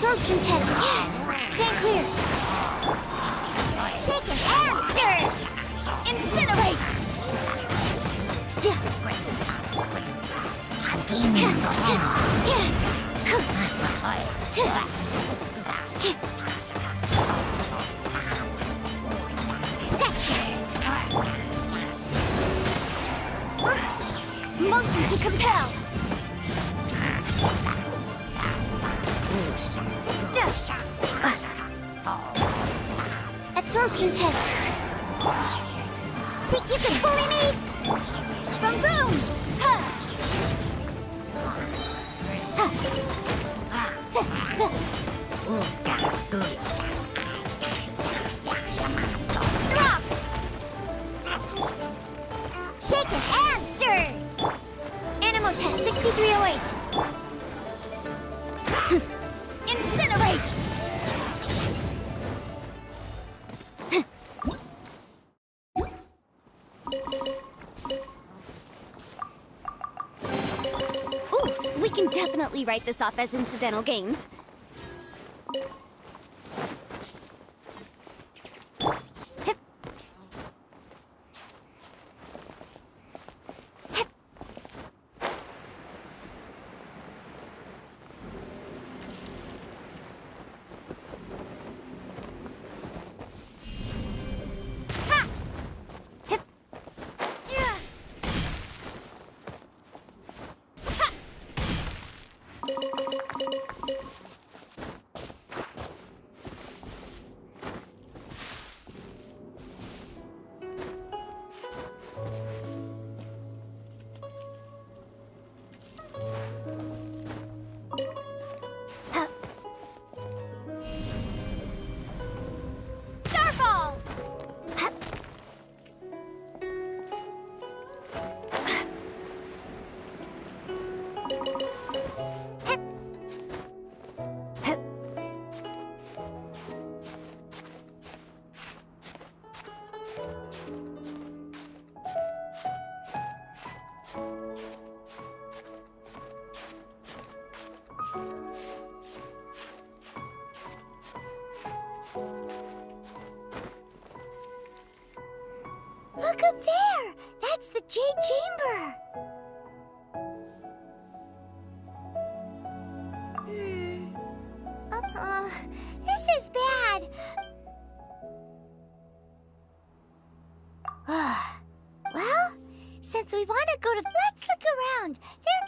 Absorption test. Stand clear. Shaken and stirred. Incinerate. Motion to compel. Absorption test. Think you can bully me? From boom! Ha! Ha! Drop! Shaken and stirred! Animo test 6308. Incinerate! Ooh, we can definitely write this off as incidental gains. Hip. Hip. Ha! Hip. Yeah. Ha! Ha! Starfall! Ha! Hip. Hip. Look up there! That's the Jade Chamber! This is bad. Well, since we want to go to... Let's look around. There...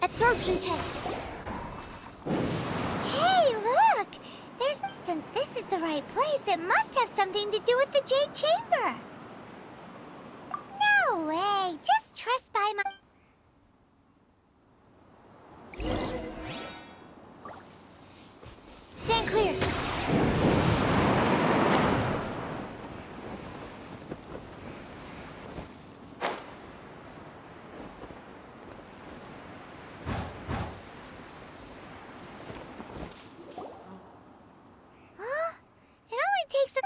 Absorption test. Hey, look! Since this is the right place, it must have something to do with the Jade Chamber. No way! Just trust by my... Stand clear.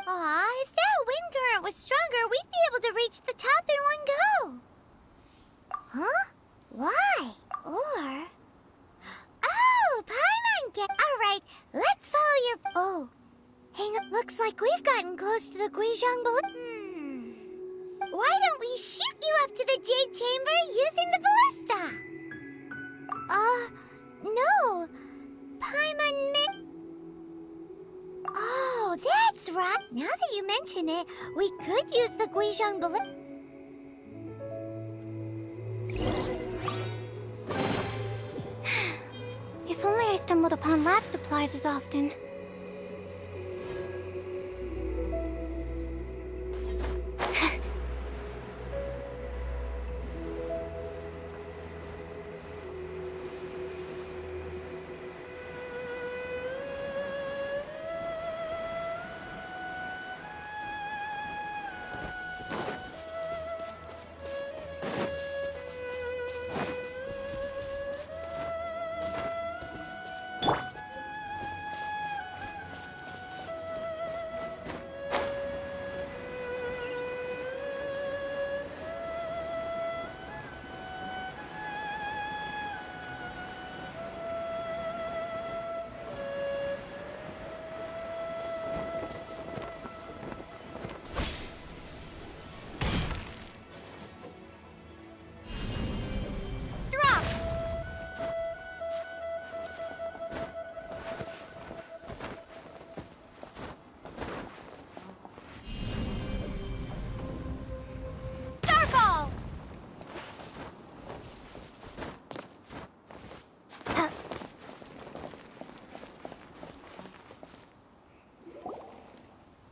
Aw, if that wind current was stronger, we'd be able to reach the top in one go. Huh? Why? Or... Oh, Paimon get... Alright, let's follow your... Oh. Hang on, looks like we've gotten close to the Guizhong balloon. Why don't we shoot you up to the Jade Chamber using the ballista? No. Paimon Oh, that's right. Now that you mention it, we could use the Guizhong balloon. If only I stumbled upon lab supplies as often.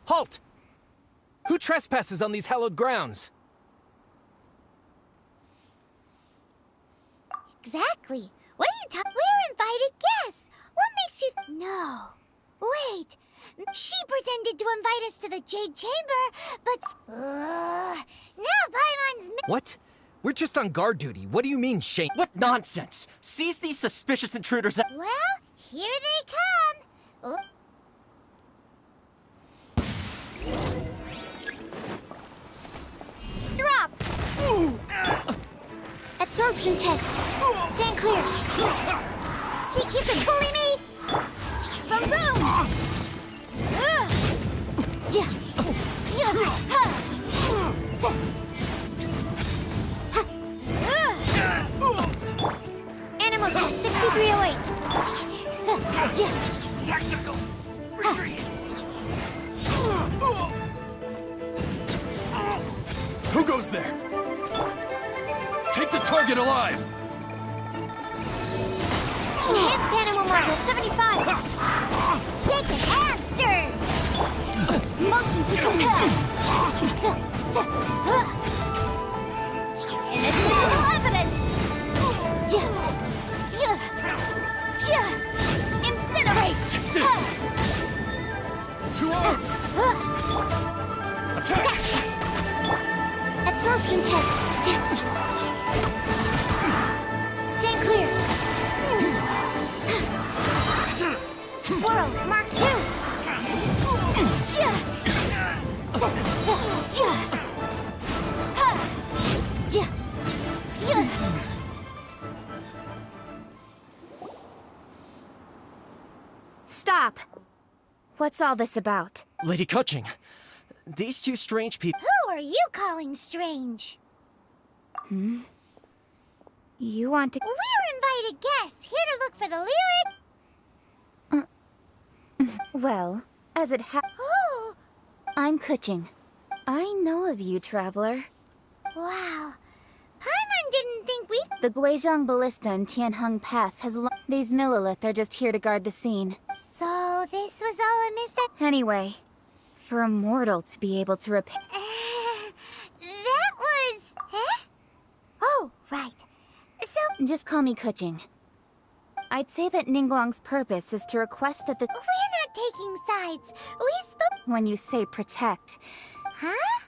Halt! Who trespasses on these hallowed grounds? Exactly. What are you talking? We're invited guests. What makes you? No. Wait. She pretended to invite us to the Jade Chamber, but now Paimon's. What? We're just on guard duty. What do you mean, Shane? What nonsense! Seize these suspicious intruders. Well, here they come. Drop. Absorption test. Stand clear. He can bully me. Boom boom. Animal test 6308. Tactical retreat. Who goes there? Take the target alive! Enhanced animal model 75. Shake it and stir. Motion to compel. Inadmissible evidence. Incinerate. Take this! 2 arms! Attack! Absorption test. Stand clear. Swirl, Mark 2. Stop! What's all this about? Lady Kuching, these two strange people. Who are you calling strange? You want to... We're invited guests, here to look for the Lilith. Well, as it Oh, I'm Kuching. I know of you, traveler. wow. Paimon didn't think we'd... The Guizhong Ballista and Tianheng Pass has These Millilith are just here to guard the scene. So this was all a Anyway, for a mortal to be able to repair... that was... Oh, right. So... Just call me Kuching. I'd say that Ningguang's purpose is to request that the... We're not taking sides. We spoke... When you say protect, Huh?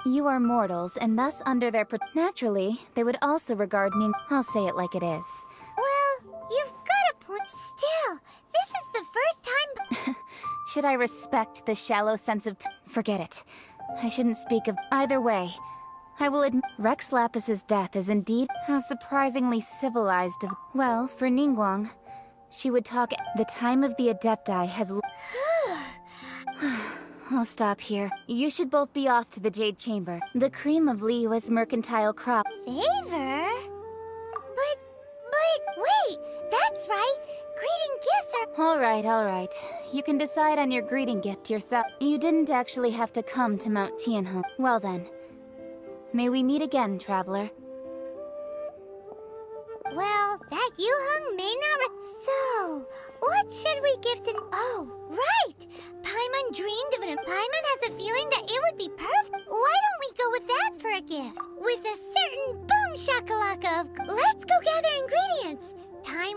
you are mortals, and thus under their naturally, they would also regard Ning... I'll say it like it is. Well, you've got a point. Still, this is the first time... Should I respect the shallow sense of Forget it. I shouldn't speak of... Either way, I will admit Rex Lapis's death is indeed how surprisingly civilized of... Well, for Ningguang, she would talk... The time of the Adepti has... I'll stop here. You should both be off to the Jade Chamber. The cream of Liyue's mercantile crop. Favor? But, wait, that's right. Greeting gifts are... All right. You can decide on your greeting gift yourself. You didn't actually have to come to Mount Tianheng. Well then, may we meet again, traveler. Well, that Yuheng may not... So, what should we gift in... Oh, right! Paimon dreamed of it, and Paimon has a feeling that it would be perfect. Why don't we go with that for a gift? With a certain boom shakalaka of... Let's go gather ingredients! Time...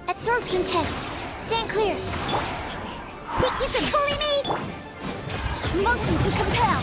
Absorption test. Stand clear. Think you can bully me? Motion to compel.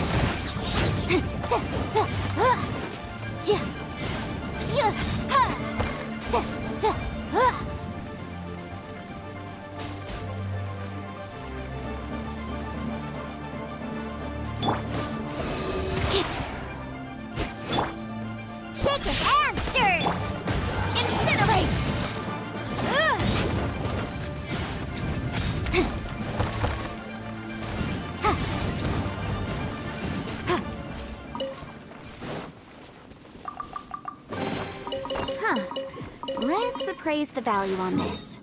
Let's appraise the value on this.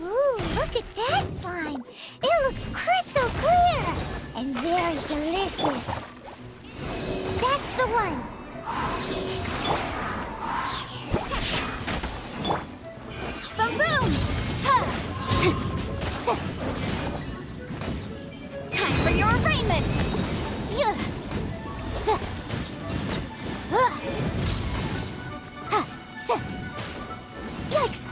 Ooh, look at that slime! It looks crystal clear! And very delicious. That's the one! Boom boom! Ha! Time for your arraignment! Yikes!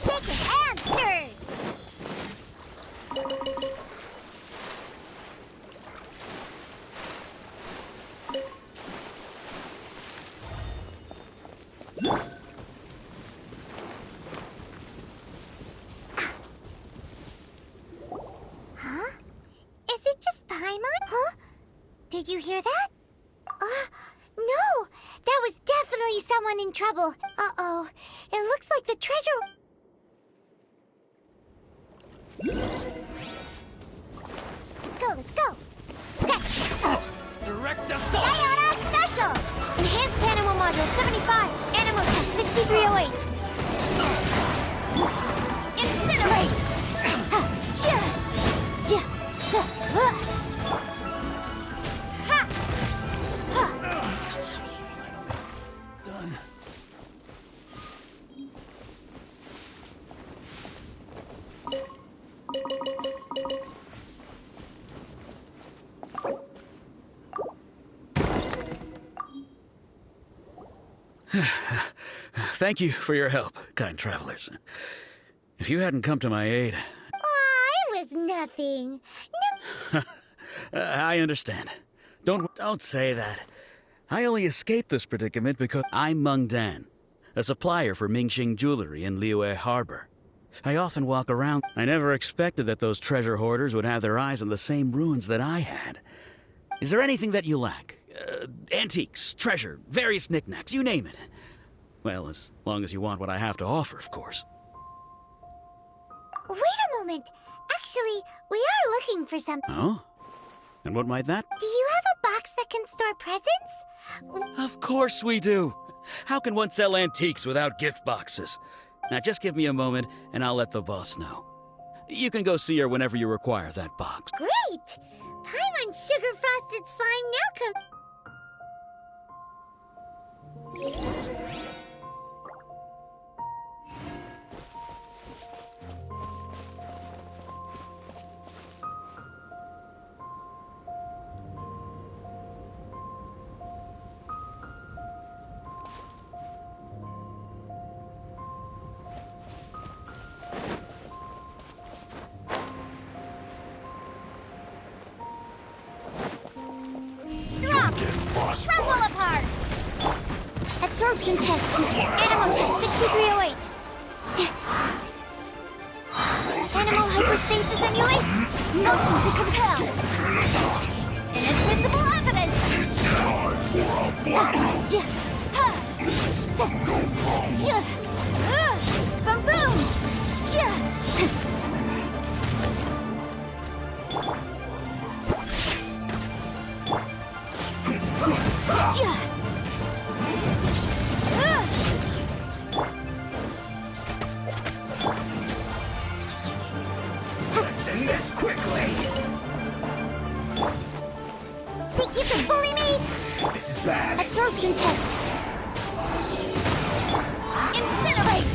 Shaken and stirred! Huh? Is it just Paimon? Huh? Did you hear that? No! That was definitely someone in trouble. Uh-oh. It looks like the treasure... Let's go, let's go! Scratch! Direct assault! Diana Special! Enhanced Animal Module 75, Animal Test 6308. Incinerate! Ha! Done. Thank you for your help, kind travelers. If you hadn't come to my aid... Aw, it was nothing. I understand. Don't say that. I only escaped this predicament because I'm Meng Dan, a supplier for Mingxing jewelry in Liyue Harbor. I often walk around. I never expected that those treasure hoarders would have their eyes on the same ruins that I had. Is there anything that you lack? Antiques, treasure, various knickknacks, you name it. Well, as long as you want what I have to offer, of course. Wait a moment. Actually, we are looking for some... Oh? And what might that... Do you have a box that can store presents? Of course we do. How can one sell antiques without gift boxes? Now just give me a moment, and I'll let the boss know. You can go see her whenever you require that box. Great! Paimon Sugar Frosted Slime now come... Crumble apart! Absorption test. Animal test 6308. Animal hypostasis emulate. Motion to compel. Inadmissible evidence. It's time for a Boom boom! Let's end this quickly. Think you can bully me? This is bad. Absorption test. Incinerate!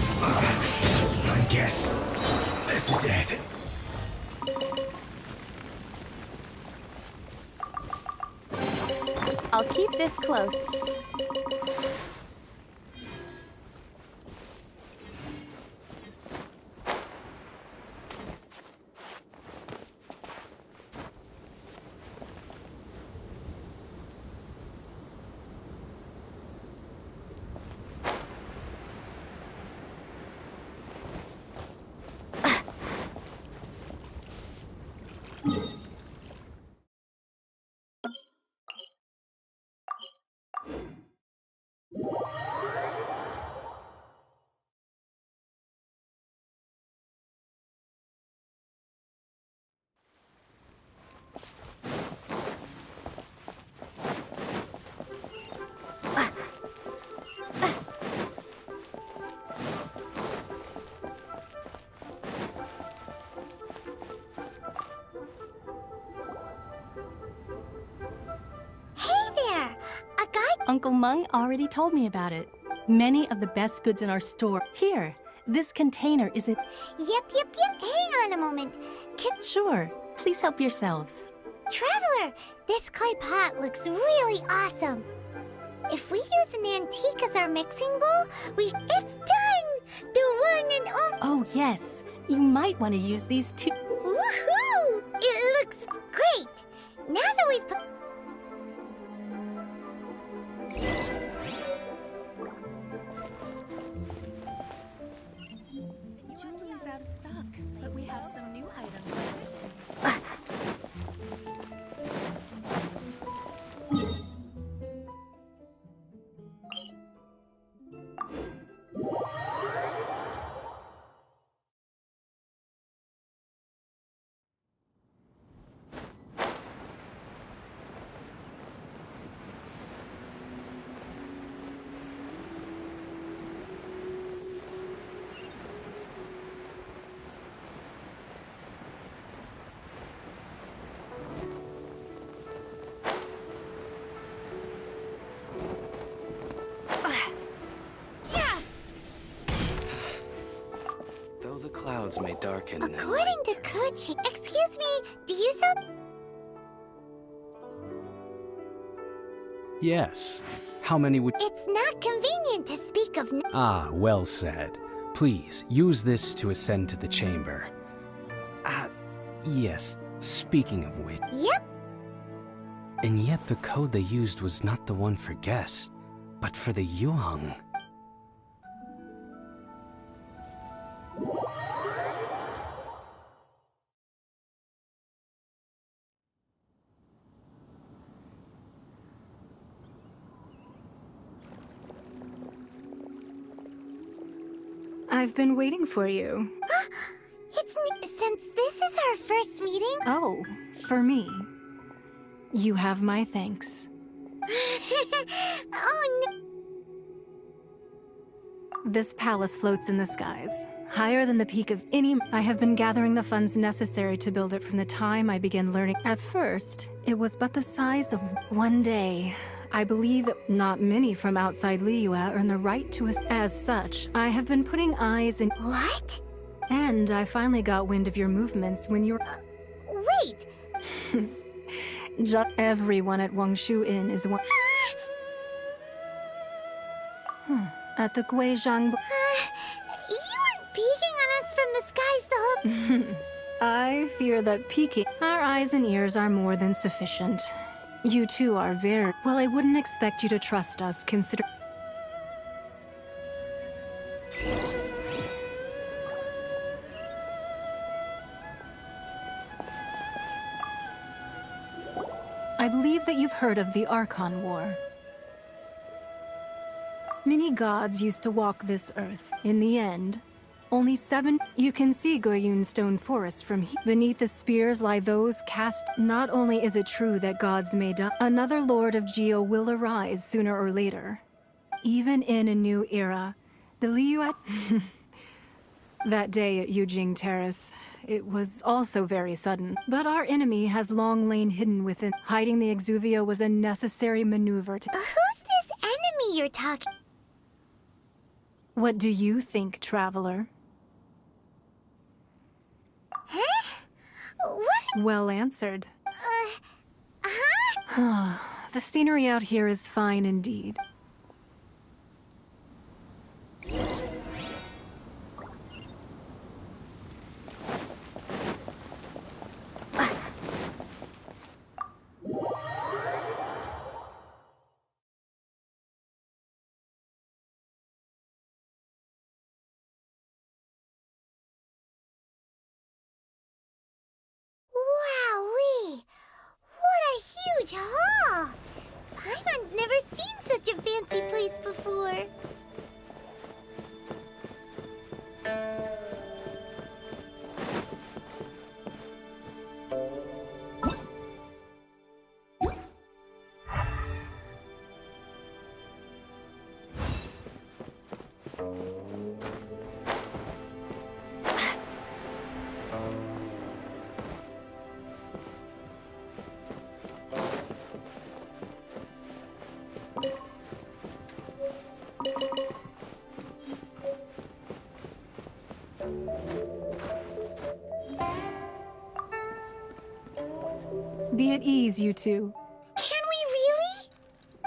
I guess this is it. I'll keep this close. Uncle Mung already told me about it. Many of the best goods in our store. Here, this container is it. Yep. Hang on a moment. Sure, please help yourselves. Traveler, this clay pot looks really awesome. If we use an antique as our mixing bowl, It's done! The one and only... Oh, yes. You might want to use these too. Woohoo! It looks great! Now that we've put... Jewelry's out of stock, but we have some new items. Though the clouds may darken and According to light Kuchi... Excuse me, do you sell... Yes. How many would... It's not convenient to speak of... Ah, well said. Please, use this to ascend to the chamber. Yes, speaking of which... Yep. And yet the code they used was not the one for guests, but for the Yuheng. I've been waiting for you. Since this is our first meeting... Oh, for me. You have my thanks. Oh, no. This palace floats in the skies, higher than the peak of any... I have been gathering the funds necessary to build it from the time I began learning. At first, it was but the size of one day. I believe not many from outside Liyue earn the right to... As such, I have been putting eyes in... What? And I finally got wind of your movements when you were... Wait! Just everyone at Wangshu Inn is one... At the Guizhang... You weren't peeking on us from the skies the whole... I fear that peeking... Our eyes and ears are more than sufficient. You two are very... Well, I wouldn't expect you to trust us, consider... I believe that you've heard of the Archon War. Many gods used to walk this earth. In the end, only 7... You can see Goyun Stone Forest from here. Beneath the spears lie those cast... Not only is it true that gods may die, another Lord of Geo will arise sooner or later. Even in a new era, the Liyue... That day at Yujing Terrace, it was also very sudden. But our enemy has long lain hidden within. Hiding the Exuvio was a necessary maneuver to... Who's this enemy you're talking... What do you think, Traveler? Huh? What? Well answered. Huh? The scenery out here is fine indeed. Wowee! What a huge hall! Paimon's never seen such a fancy place before. Be at ease, you two. Can we really?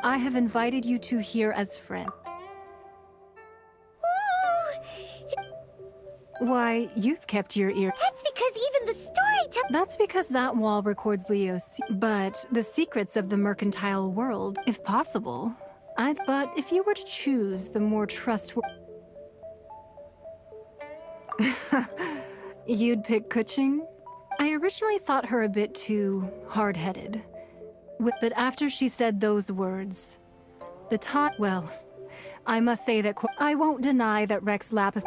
I have invited you two here as friends. Why, you've kept your ear. That's because even the story That's because that wall records Leo's but the secrets of the mercantile world, if possible. But if you were to choose the more trustworthy... You'd pick Kuching? I originally thought her a bit too hard-headed. But after she said those words, well, I must say that I won't deny that Rex Lapis...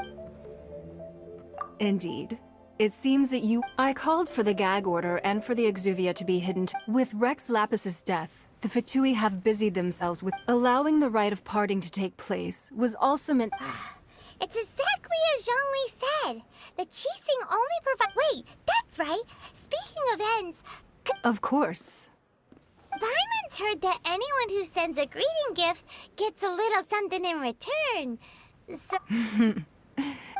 Indeed. It seems that I called for the gag order and for the Exuvia to be hidden. With Rex Lapis's death, the Fatui have busied themselves with allowing the rite of parting to take place was also meant... It's exactly as Zhongli said. The Qixing only provide... Wait, that's right. Speaking of ends... Of course. Paimon's heard that anyone who sends a greeting gift gets a little something in return. So...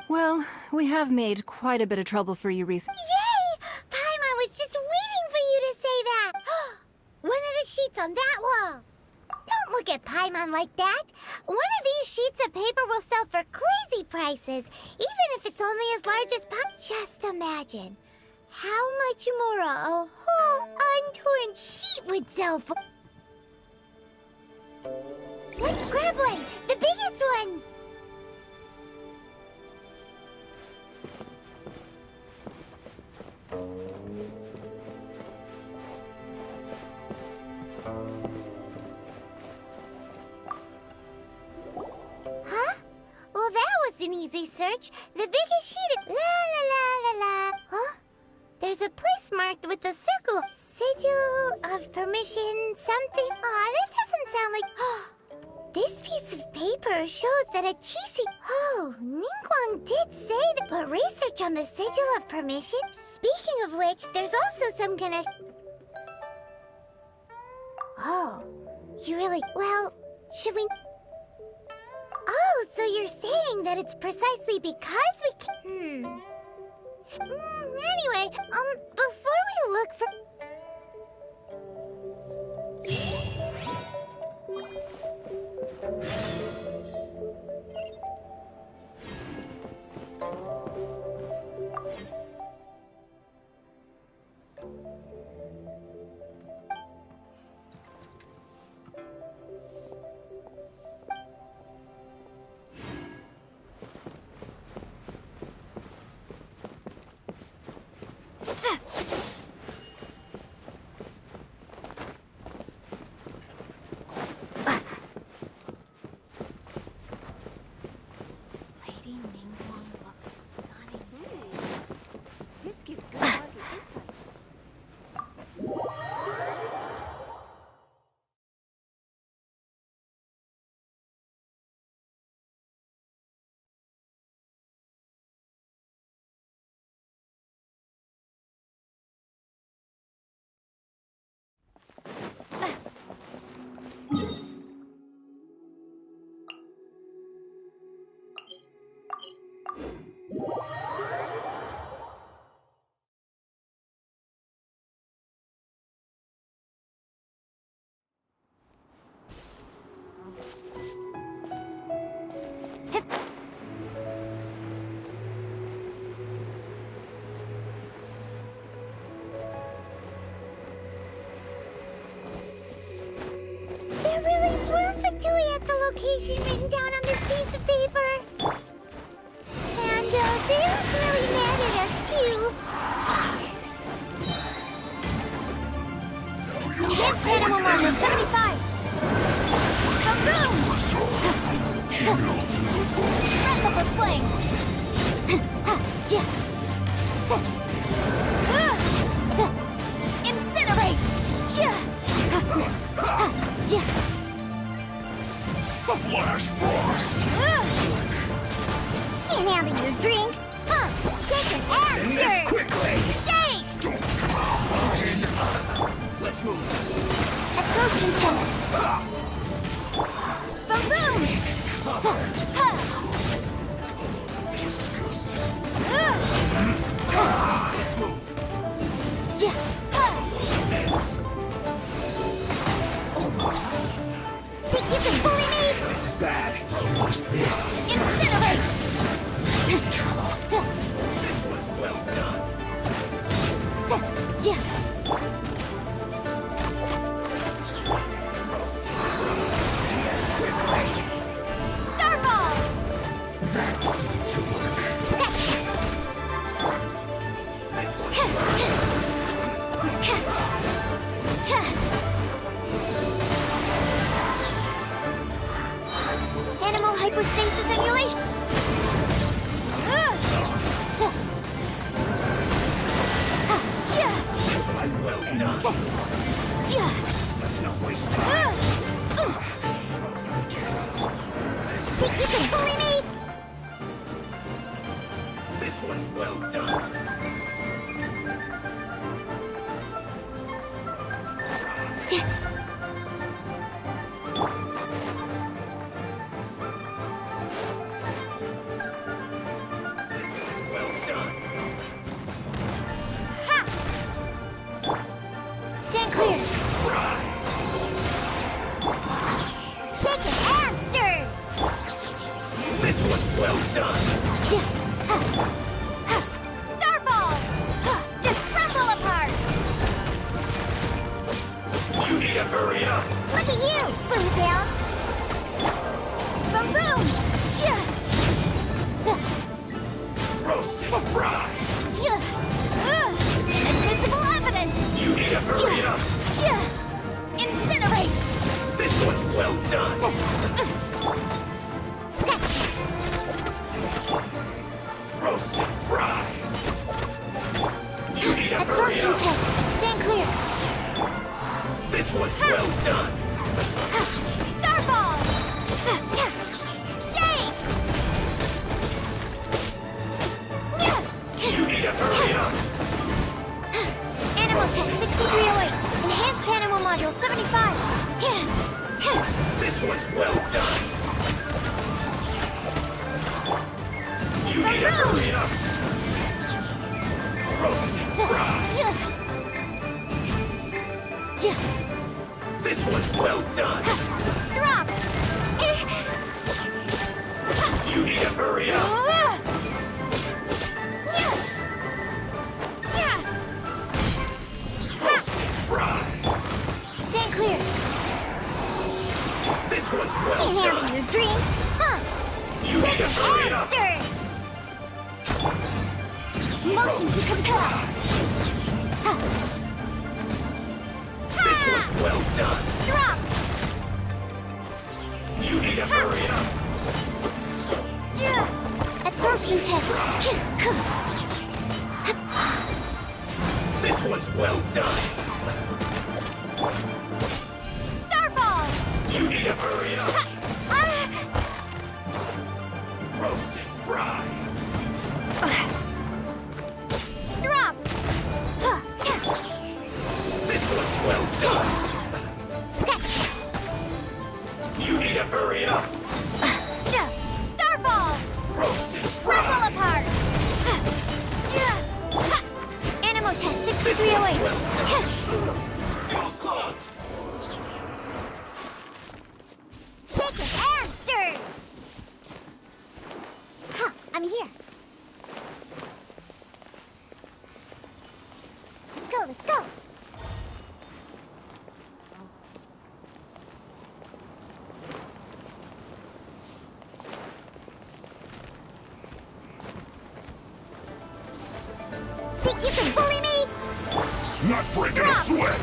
Well, we have made quite a bit of trouble for you recently. Yay! Paimon was just waiting for you to say that! One of the sheets on that wall! Don't look at Paimon like that! One of these sheets of paper will sell for crazy prices, even if it's only as large as Just imagine how much more a whole untorn sheet would sell for. Let's grab one! The biggest one! Huh? Well, that was an easy search. The biggest sheet is... La la la la la. Huh? There's a place marked with a circle. Sigil of permission something. Aw, that doesn't sound like... This piece of paper shows that a Qixing... Oh, Ningguang did say that... But research on the Sigil of permission? Speaking of which, there's also some kind of... Oh, you really... Well, should we... Oh, so you're saying that it's precisely because we can... Anyway, before we look for... Lady Ningguang looks stunning. This gives good market insight. There really were Fatui at the location written down on this piece of paper. And they look really mad at us, too. Enhanced animal marker 75. Boom! Strap up a flame. Incinerate! Flash frost! Can't handle your drink! Huh! Shake an ass! Send this quickly! Shake! Don't come on! Let's move. Absorption test! Boom! Let's move. Starball! That seemed to work. Animal hypostasis emulation. Well done. Let's not waste time. Think you can bully me? This one's well done. This one's well done. Ha! Stand clear. Fry. Shaken and stirred. This one's well done. Starball! Just crumble apart! You need to hurry up. Look at you, Boomtail! Boom boom! Roasted fry. Invisible evidence! You need to hurry up. Incinerate! This one's well done. Sketch! Roasted fry. You need to hurry Absorption up. test! Stand clear! This one's well done. Starball! Shake! You need to hurry up. Animal test 6308. Enhanced animal module 75. This one's well done. You need to hurry up. Roasted fry. This one's well done. Drop! You need to hurry up. Roasted fry. Stand clear. This one's well Can't handle done. your dream. Huh? You need to hurry up. Stirred. Motion to compel. This one's well done. Drop. You need to hurry up. Absorption test. This one's well done. Starball. You need to hurry up. Roasted fry. Drop. This one's well done. Sketch. You need to hurry up. Starball. Roasted Crumble fry. apart. Animal test This one's 6308. well done. Ghost clogged. Shaken and stirred. Huh, I'm here. Let's go, let's go. Think you can bully me? Not breaking a sweat.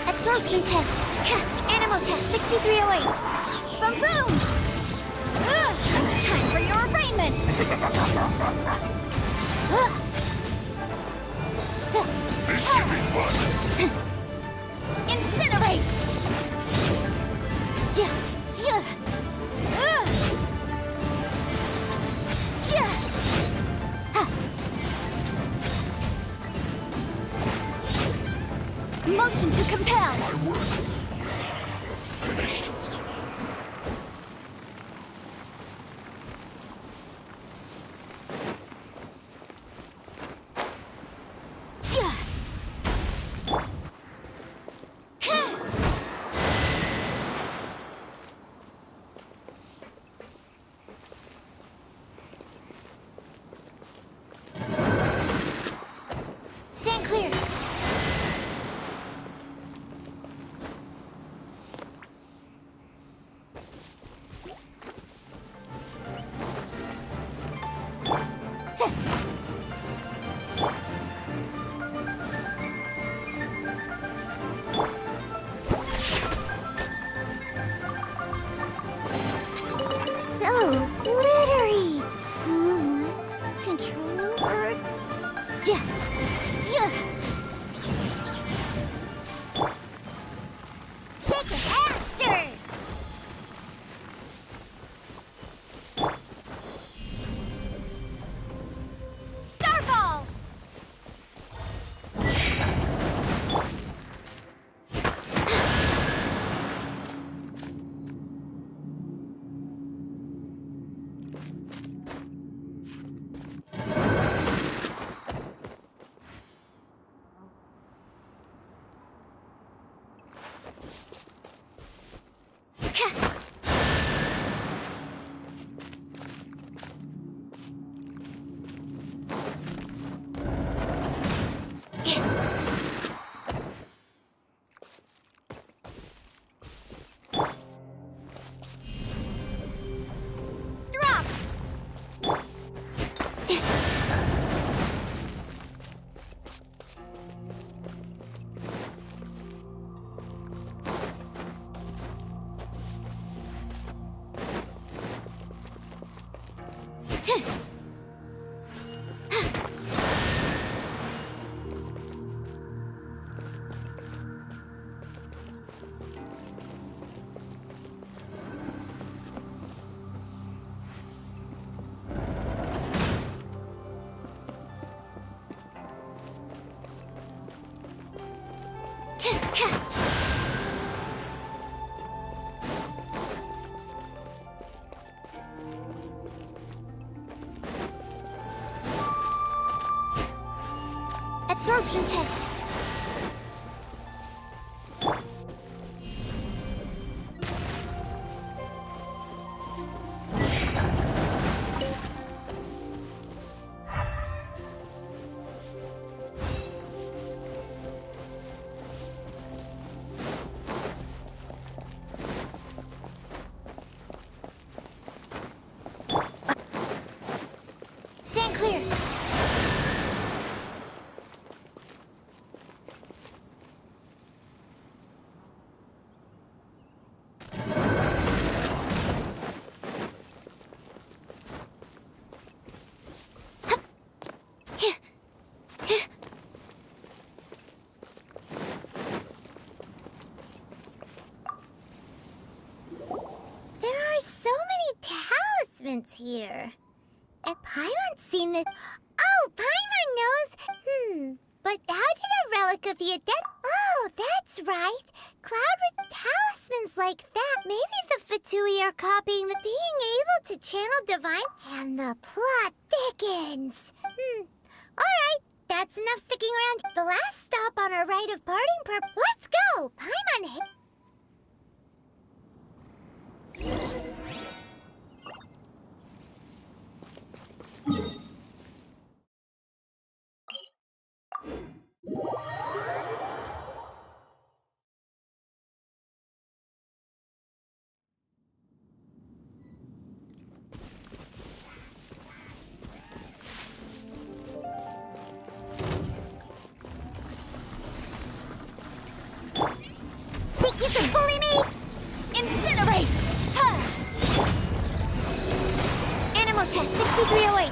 Absorption test. Animal test 6308. Boom boom! Time for your arraignment! This should be fun. Incinerate! Motion to compel! My work. Finished. Stand clear! Shake it and stir. Starball. Drop. Absorption test. Stand clear. There are so many talismans here. And Paimon's seen it. Oh, Paimon knows. But how did a relic of your death? Oh, that's right. Cloud with talismans like that. Maybe the Fatui are copying the being able to channel divine. And the plot thickens. Alright, that's enough sticking around. The last stop on our rite of parting Let's go! Paimon Think you can bully me? Incinerate! Animal test 6308.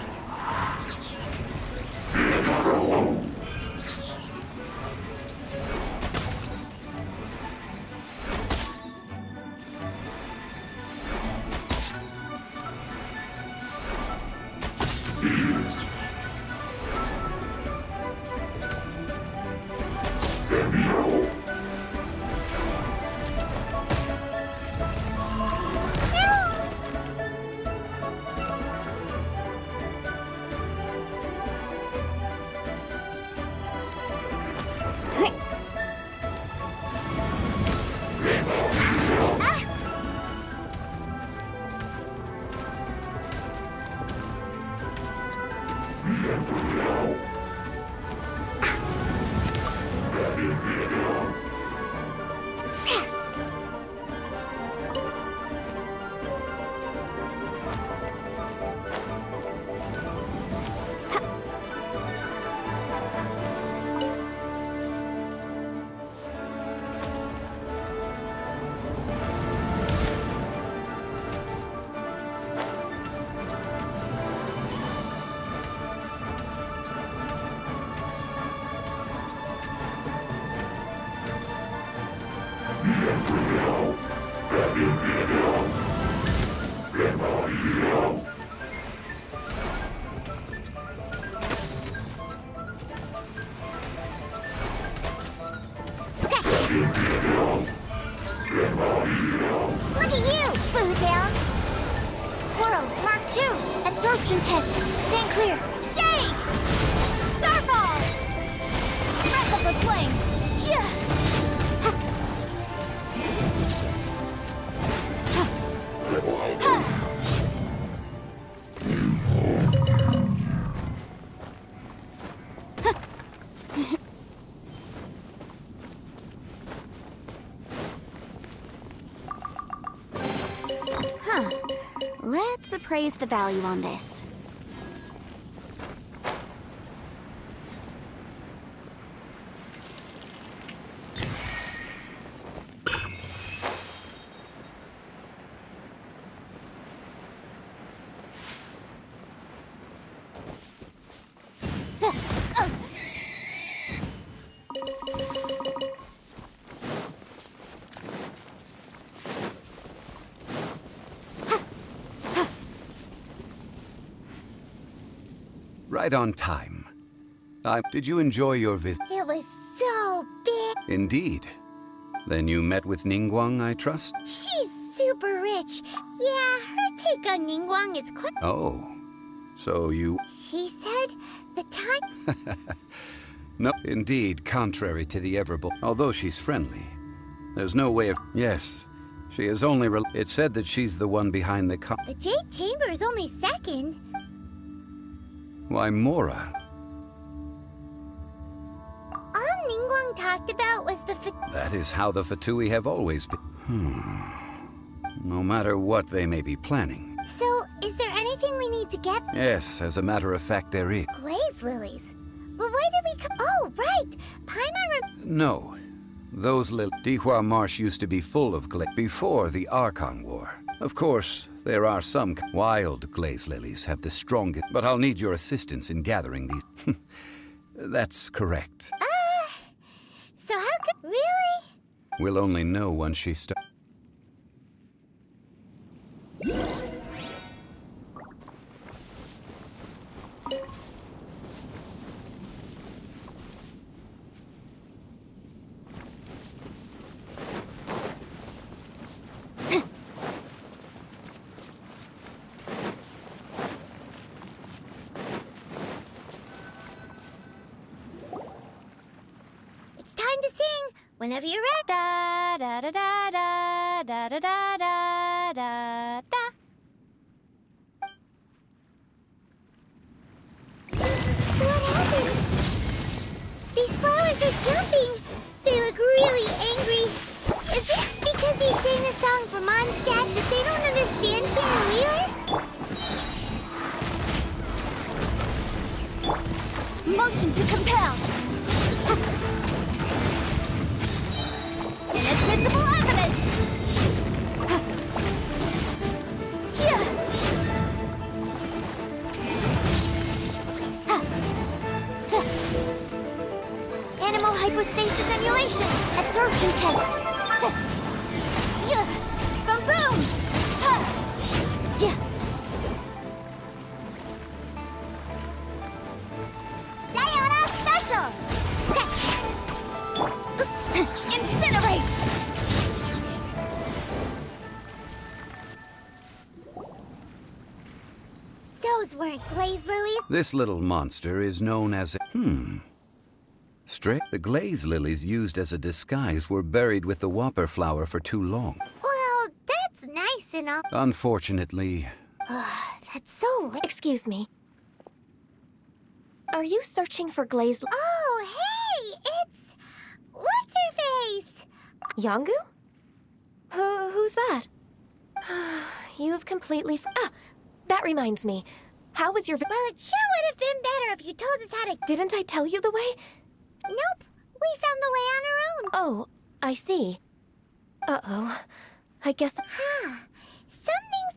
Look at you, Bootail! Swirl, Mark 2, absorption test. Stand clear. Shade! Starfall! Breath of the flame! Let's appraise the value on this. Right on time. Did you enjoy your visit? It was so big. Indeed. Then you met with Ningguang, I trust? She's super rich. Yeah, her take on Ningguang is quite... Oh. So you... She said the time... No, indeed, contrary to the although she's friendly. There's no way of... Yes. She is only... It said that she's the one behind the... The Jade Chamber is only second. Why, Mora. All Ningguang talked about was the That is how the Fatui have always been. No matter what they may be planning. So, is there anything we need to get? Yes, as a matter of fact, there is. Glaze lilies. But why did we come? Oh, right! Paimon No. Those Dihua Marsh used to be full of before the Archon War. Of course, there are some wild glaze lilies have the strongest, but I'll need your assistance in gathering these. That's correct. So how could... Really? We'll only know once she starts. It's time to sing. Whenever you're ready. Da da da da da da da da da da da. What happened? These flowers are jumping. They look really angry. Is it because he sang a song for Mondstadt that they don't understand King Lear? Motion to compel. Inadmissible evidence! Animal hypostasis emulation! Absorption test! Boom boom! Diana special! Sketch! Incinerate! Those weren't glaze lilies. This little monster is known as The glaze lilies used as a disguise were buried with the whopper flower for too long. Well, that's nice and all. Unfortunately... That's so... Excuse me. Are you searching for glaze... Oh, hey! It's... What's-her-face? Yangu? Who's that? You've completely... that reminds me. How was your... Well, it sure would have been better if you told us how to... Didn't I tell you the way? Nope. We found the way on our own. Oh, I see. Uh-oh. I guess...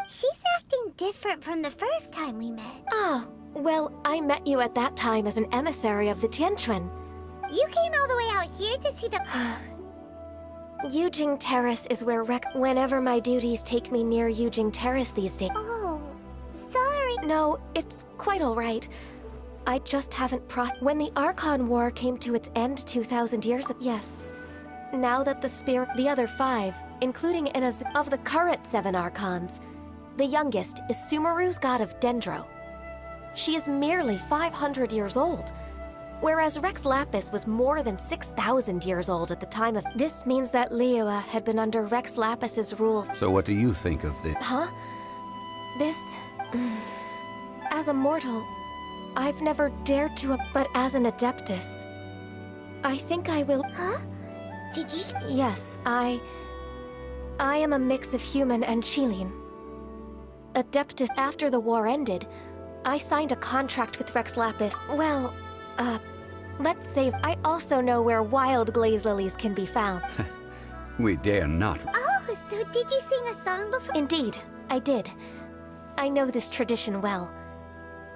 She's acting different from the first time we met. Oh, well, I met you at that time as an emissary of the Tianquan. You came all the way out here to see the... Yujing Terrace is where whenever my duties take me near Yujing Terrace these days. Oh, sorry. No, it's quite alright. I just haven't when the Archon War came to its end 2,000 years ago. Yes. Now that the other 5, including of the current 7 Archons, the youngest is Sumeru's god of Dendro. She is merely 500 years old, whereas Rex Lapis was more than 6,000 years old at the time of. This means that Liyue had been under Rex Lapis's rule. So what do you think of this? Huh? This... As a mortal, I've never dared to, but as an Adeptus, I think I will. Huh? Did you? Yes, I am a mix of human and Chilean. Adeptus. After the war ended, I signed a contract with Rex Lapis. Well, let's say I also know where wild glaze lilies can be found. We dare not. Oh, so did you sing a song before? Indeed, I did. I know this tradition well.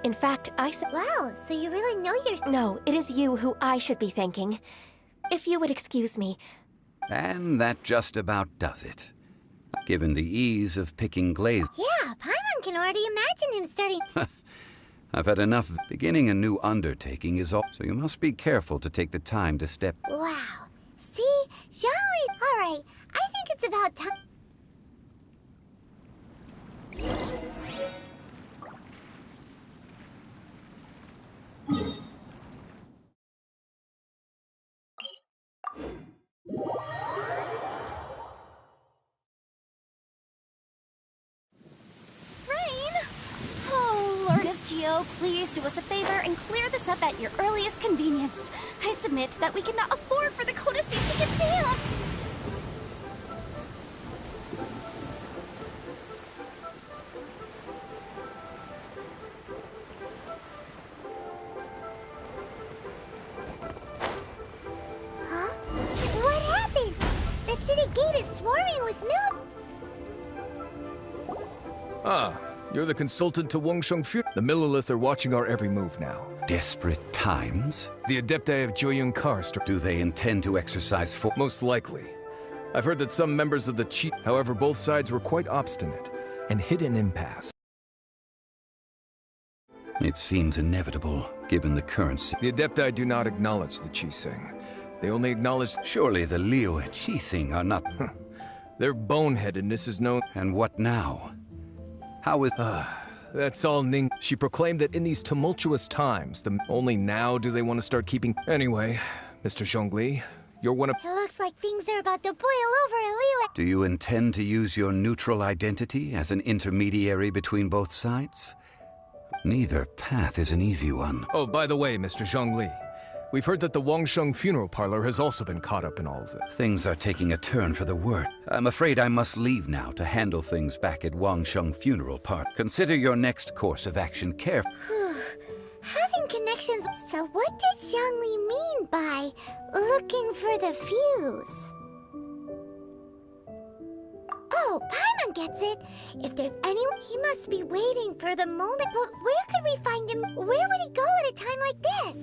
In fact, Wow, so you really know your... No, it is you who I should be thanking. If you would excuse me. And that just about does it. Given the ease of picking glaze... Yeah, Paimon can already imagine him starting... I've had enough. Beginning a new undertaking is all... So you must be careful to take the time to step... Wow. See? Zhongli... Alright, I think it's about time... Geo, please do us a favor and clear this up at your earliest convenience. I submit that we cannot afford for the codices to get damp. Huh? What happened? The city gate is swarming with Ah. You're the consultant to Wangsheng Fu. The Millilith are watching our every move now. Desperate times? The Adepti of Joyun Karst. Do they intend to exercise force? Most likely. I've heard that some members of the Chief... However, both sides were quite obstinate and hit an impasse. It seems inevitable, given the current... The Adepti do not acknowledge the Qixing. They only acknowledge... Surely the Liyue Qixing are not... Their boneheadedness is known... And what now? How is... That's all Ning... She proclaimed that in these tumultuous times, only now do they want to start keeping... Anyway, Mr. Zhongli, you're one of... It looks like things are about to boil over in Liyue. Do you intend to use your neutral identity as an intermediary between both sides? Neither path is an easy one. Oh, by the way, Mr. Zhongli, we've heard that the Wangsheng funeral parlor has also been caught up in all of this. Things are taking a turn for the worse. I'm afraid I must leave now to handle things back at Wangsheng funeral parlor. Consider your next course of action carefully. Having connections... So what does Zhongli mean by looking for the fuse? Oh, Paimon gets it. If there's anyone, he must be waiting for the moment. But where could we find him? Where would he go at a time like this?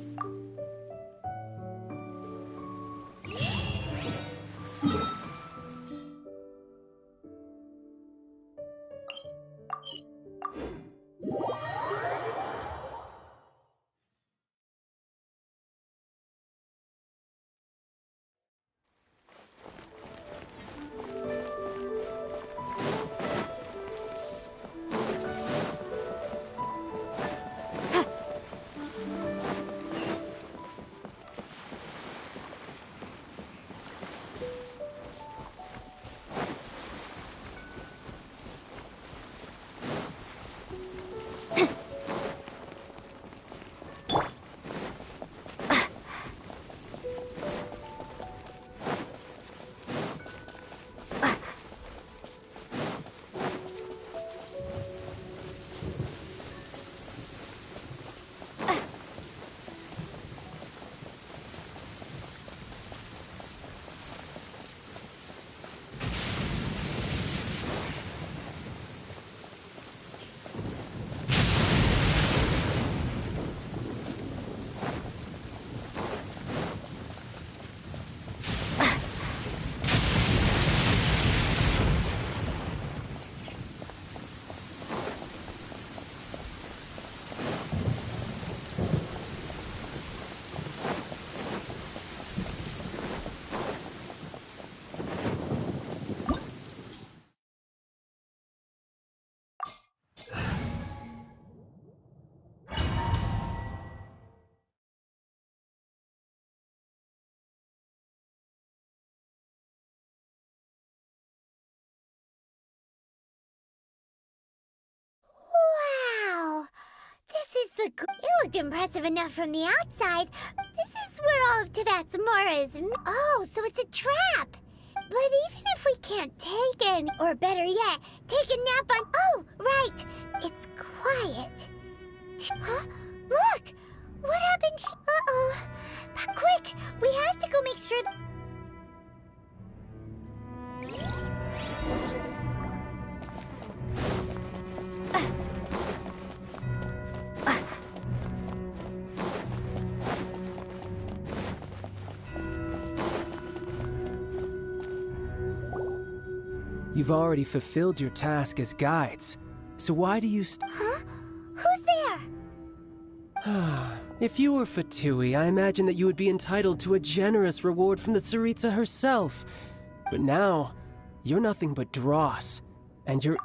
It looked impressive enough from the outside. This is where all of Tevatsumora is. Oh, so it's a trap. But even if we can't take it, or better yet, take a nap on... Oh, right. It's quiet. Huh? Look! What happened here? Uh-oh. Quick! We have to go make sure... You've already fulfilled your task as guides, so why do you Huh? Who's there? If you were Fatui, I imagine that you would be entitled to a generous reward from the Tsaritsa herself. But now, you're nothing but dross. And you're...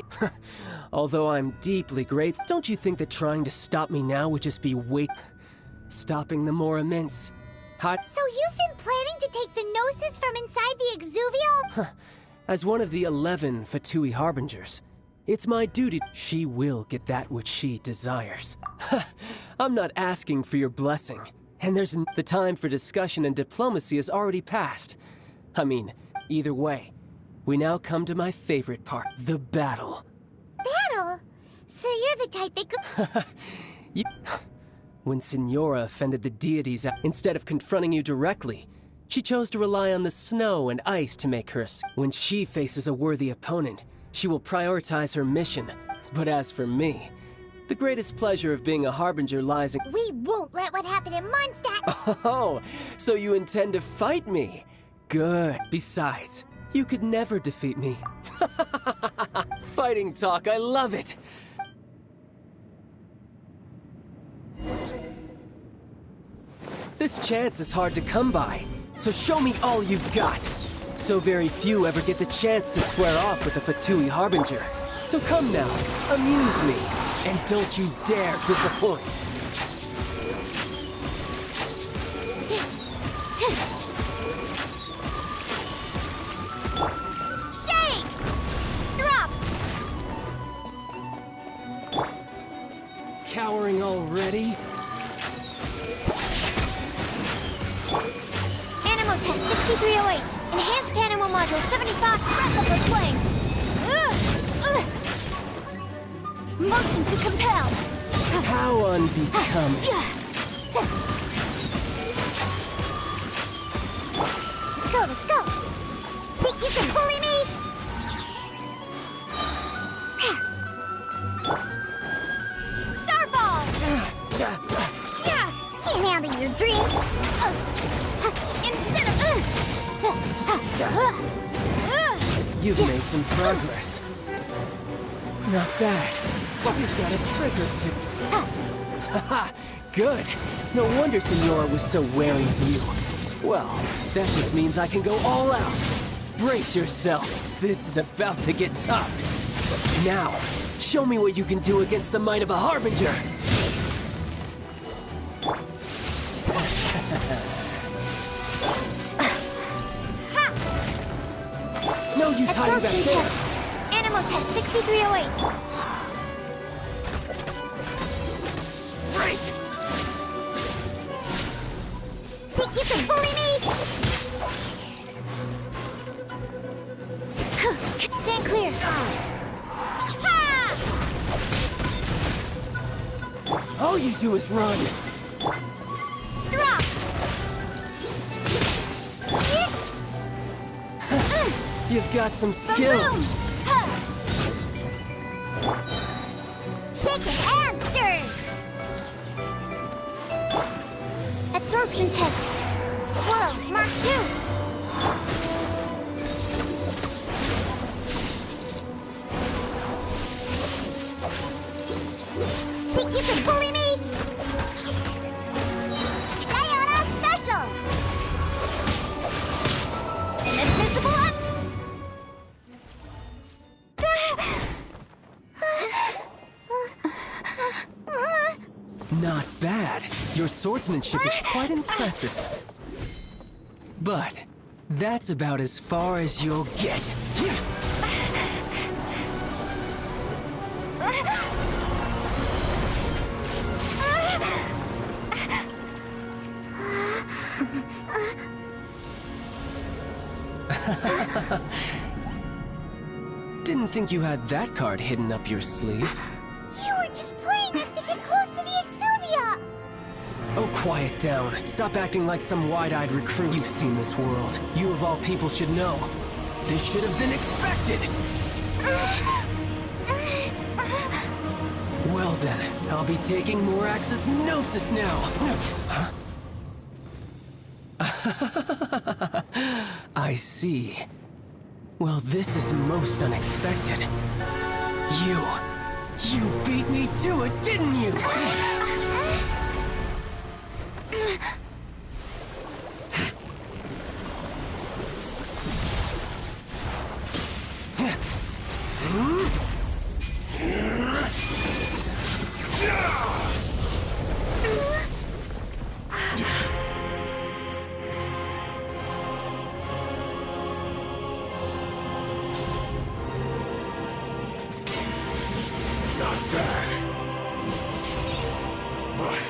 Although I'm deeply grateful, don't you think that trying to stop me now would just be stopping the more immense... So you've been planning to take the Gnosis from inside the Exuvial? As one of the 11 Fatui Harbingers, it's my duty. She will get that which she desires. I'm not asking for your blessing, and the time for discussion and diplomacy has already passed. I mean, either way, we now come to my favorite part, the battle. Battle? So you're the type that When Signora offended the deities, instead of confronting you directly, she chose to rely on the snow and ice to make her. When she faces a worthy opponent, she will prioritize her mission. But as for me, the greatest pleasure of being a Harbinger lies in... We won't let what happened in Mondstadt... Oh, so you intend to fight me? Good. Besides, you could never defeat me. Fighting talk, I love it! This chance is hard to come by, so show me all you've got. So very few ever get the chance to square off with a Fatui Harbinger. So come now, amuse me, and don't you dare disappoint. Shake! Drop! Cowering already? Animal test 6308. Enhanced animal module 75. Replica flame. Motion to compel. How unbecoming. Let's go. Think you can bully me? Starball! Can't handle your dreams. You've made some progress. Not bad. You've got a trick or two. Haha, good. No wonder Signora was so wary of you. Well, that just means I can go all out. Brace yourself. This is about to get tough. Now, show me what you can do against the might of a Harbinger. No use hiding back there. Test. Animal test 6308. Break! Think you can bully me? Stand clear. All you do is run. Drop. You've got some skills. Shaken and stirred. Absorption test. Swirl, Mark 2. Think you can bully me? Diana Special. Inadmissible up. Not bad. Your swordsmanship is quite impressive. But that's about as far as you'll get. Didn't think you had that card hidden up your sleeve. You were just playing us to get close to the Exuvia! Oh, quiet down. Stop acting like some wide-eyed recruit. You've seen this world. You of all people should know. This should have been expected! Well then, I'll be taking Morax's Gnosis now! Huh? I see. Well, this is most unexpected. You beat me to it, didn't you? Not bad. But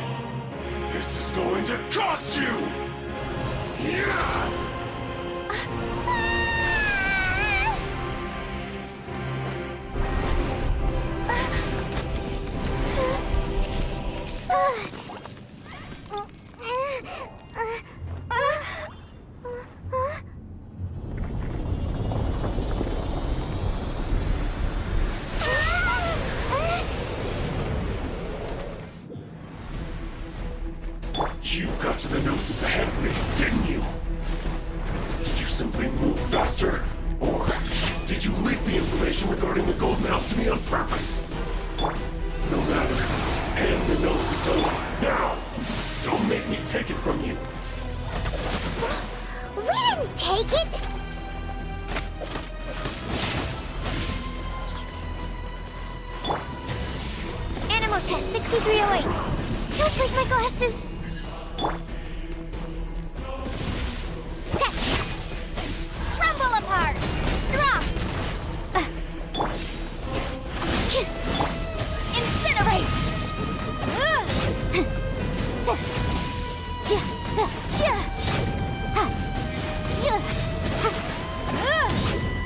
this is going to cost you! Yeah! You got to the Gnosis ahead of me, didn't you? Did you simply move faster? Or did you leak the information regarding the Golden House to me on purpose? No matter. Hand the Gnosis over. Now! Don't make me take it from you. We didn't take it! Animal test 6308. Don't break my glasses! Sketch! Crumble apart! Drop! Incinerate!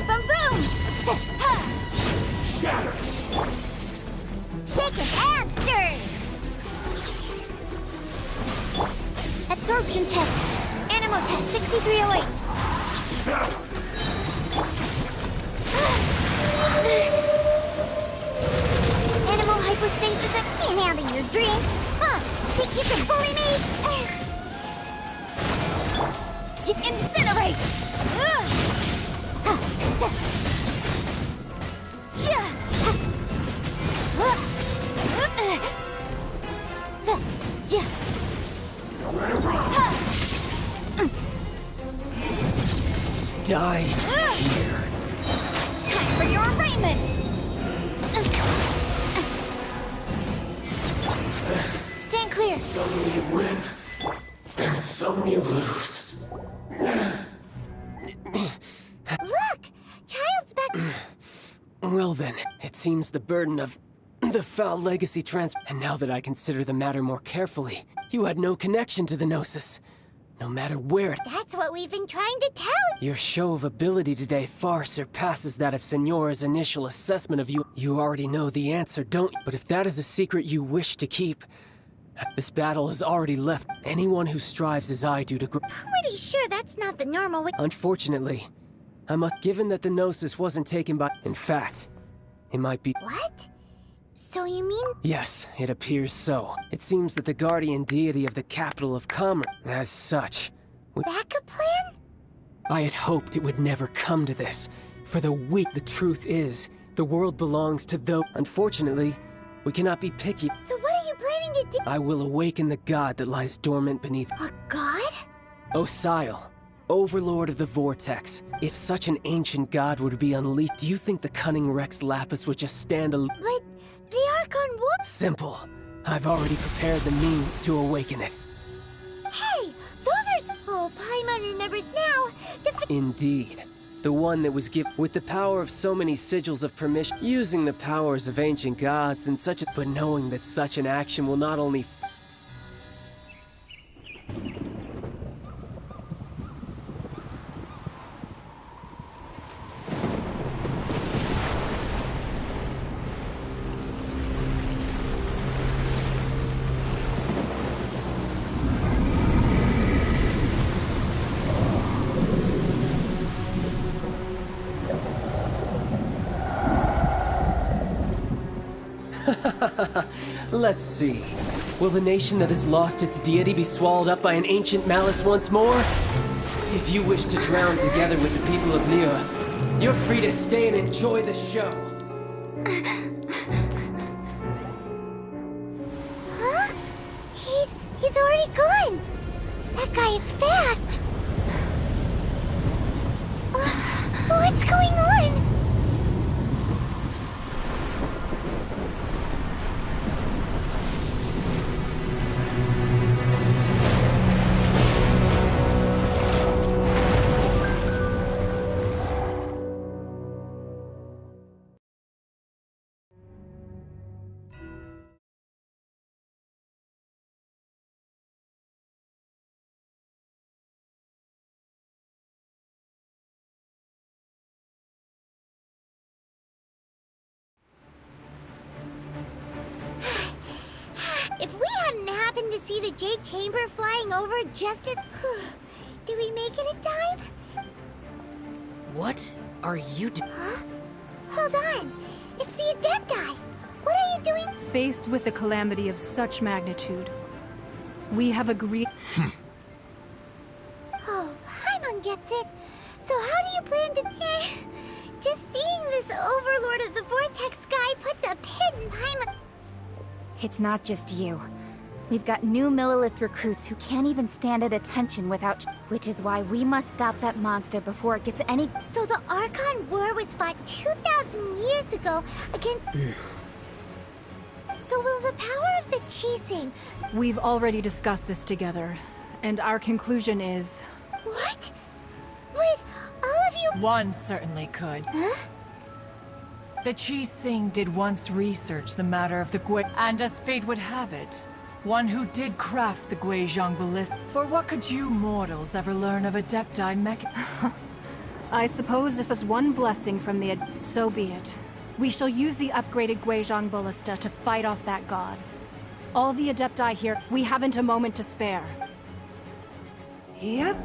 Boom boom! Got her! Shake it and stir! Absorption test. Animal test 6308. Animal hypostasis can't handle your drink. Huh? Think you can bully me? Incinerate! Die here. Time for your arraignment! Stand clear. Some you win, and some you lose. Look! Child's back. Well then, it seems the burden of the foul legacy And now that I consider the matter more carefully, you had no connection to the Gnosis. No matter where That's what we've been trying to tell you. Your show of ability today far surpasses that of Senora's initial assessment of you. You already know the answer, don't you? But if that is a secret you wish to keep, this battle has already left anyone who strives as I do to grow. Pretty sure that's not the normal way. Unfortunately, given that the Gnosis wasn't taken by... In fact, it might be... What? So you mean... Yes, it appears so. It seems that the guardian deity of the capital of commerce, as such... Backup plan? I had hoped it would never come to this. For the weak, the truth is, the world belongs to those... Unfortunately, we cannot be picky. So what are you planning to do? I will awaken the god that lies dormant beneath... A god? Osile, overlord of the vortex. If such an ancient god were to be unleashed, do you think the cunning Rex Lapis would just stand alone? But the Archon would... Simple. I've already prepared the means to awaken it. Hey, those are... Oh, Paimon remembers now. Indeed. The one that was given with the power of so many sigils of permission, using the powers of ancient gods and such a... But knowing that such an action will not only... Let's see. Will the nation that has lost its deity be swallowed up by an ancient malice once more? If you wish to drown together with the people of Liyue, you're free to stay and enjoy the show. Huh? He's already gone! That guy is fast! What's going on? If we hadn't happened to see the Jade Chamber flying over just at... Did we make it in time? What are you doing? Huh? Hold on. It's the Adepti. What are you doing? Faced with a calamity of such magnitude, we have agreed... Oh, Paimon gets it. So how do you plan to... Just seeing this Overlord of the Vortex guy puts a pin in Paimon... It's not just you. We've got new Millelith recruits who can't even stand at attention without... Which is why we must stop that monster before it gets any... So the Archon War was fought 2,000 years ago against... So will the power of the Qixing... We've already discussed this together, and our conclusion is... What? Wait, all of you... One certainly could. Huh? The Qixing did once research the matter of the Gui, and as fate would have it, one who did craft the Guizhong Ballista. For what could you mortals ever learn of Adepti mech... I suppose this is one blessing from the So be it. We shall use the upgraded Guizhong Ballista to fight off that god. All the Adepti here, we haven't a moment to spare. Yep.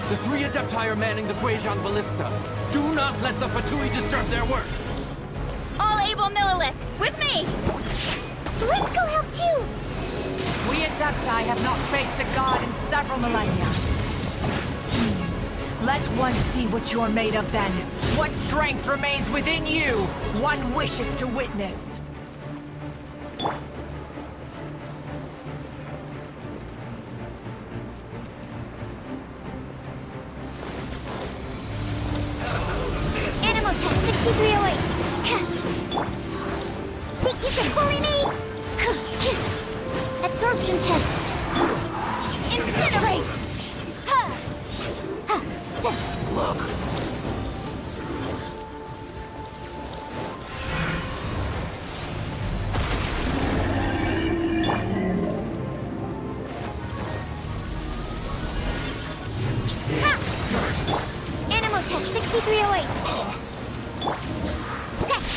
The three Adepti are manning the Guizhong Ballista. Do not let the Fatui disturb their work! All able Millelith, with me! Let's go help too! We Adepti have not faced a god in several millennia. Let one see what you're made of then. What strength remains within you, one wishes to witness. Animal test 6308. Think you can bully me? Absorption test. Incinerate. Look. Use this first. Animal test 6308. Scratch.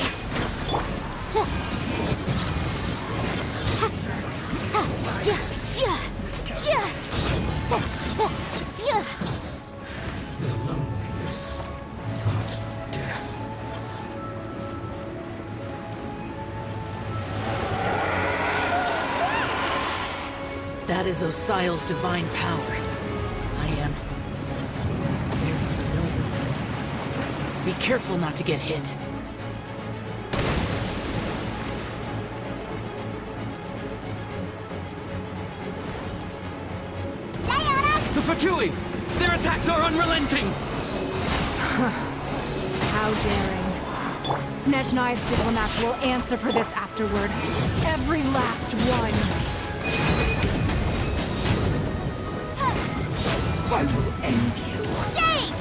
That is Osial's divine power. I am Careful not to get hit. The Fatui! Their attacks are unrelenting! How daring. Snezhnai's diplomats will answer for this afterward. Every last one. I will end you. Shade!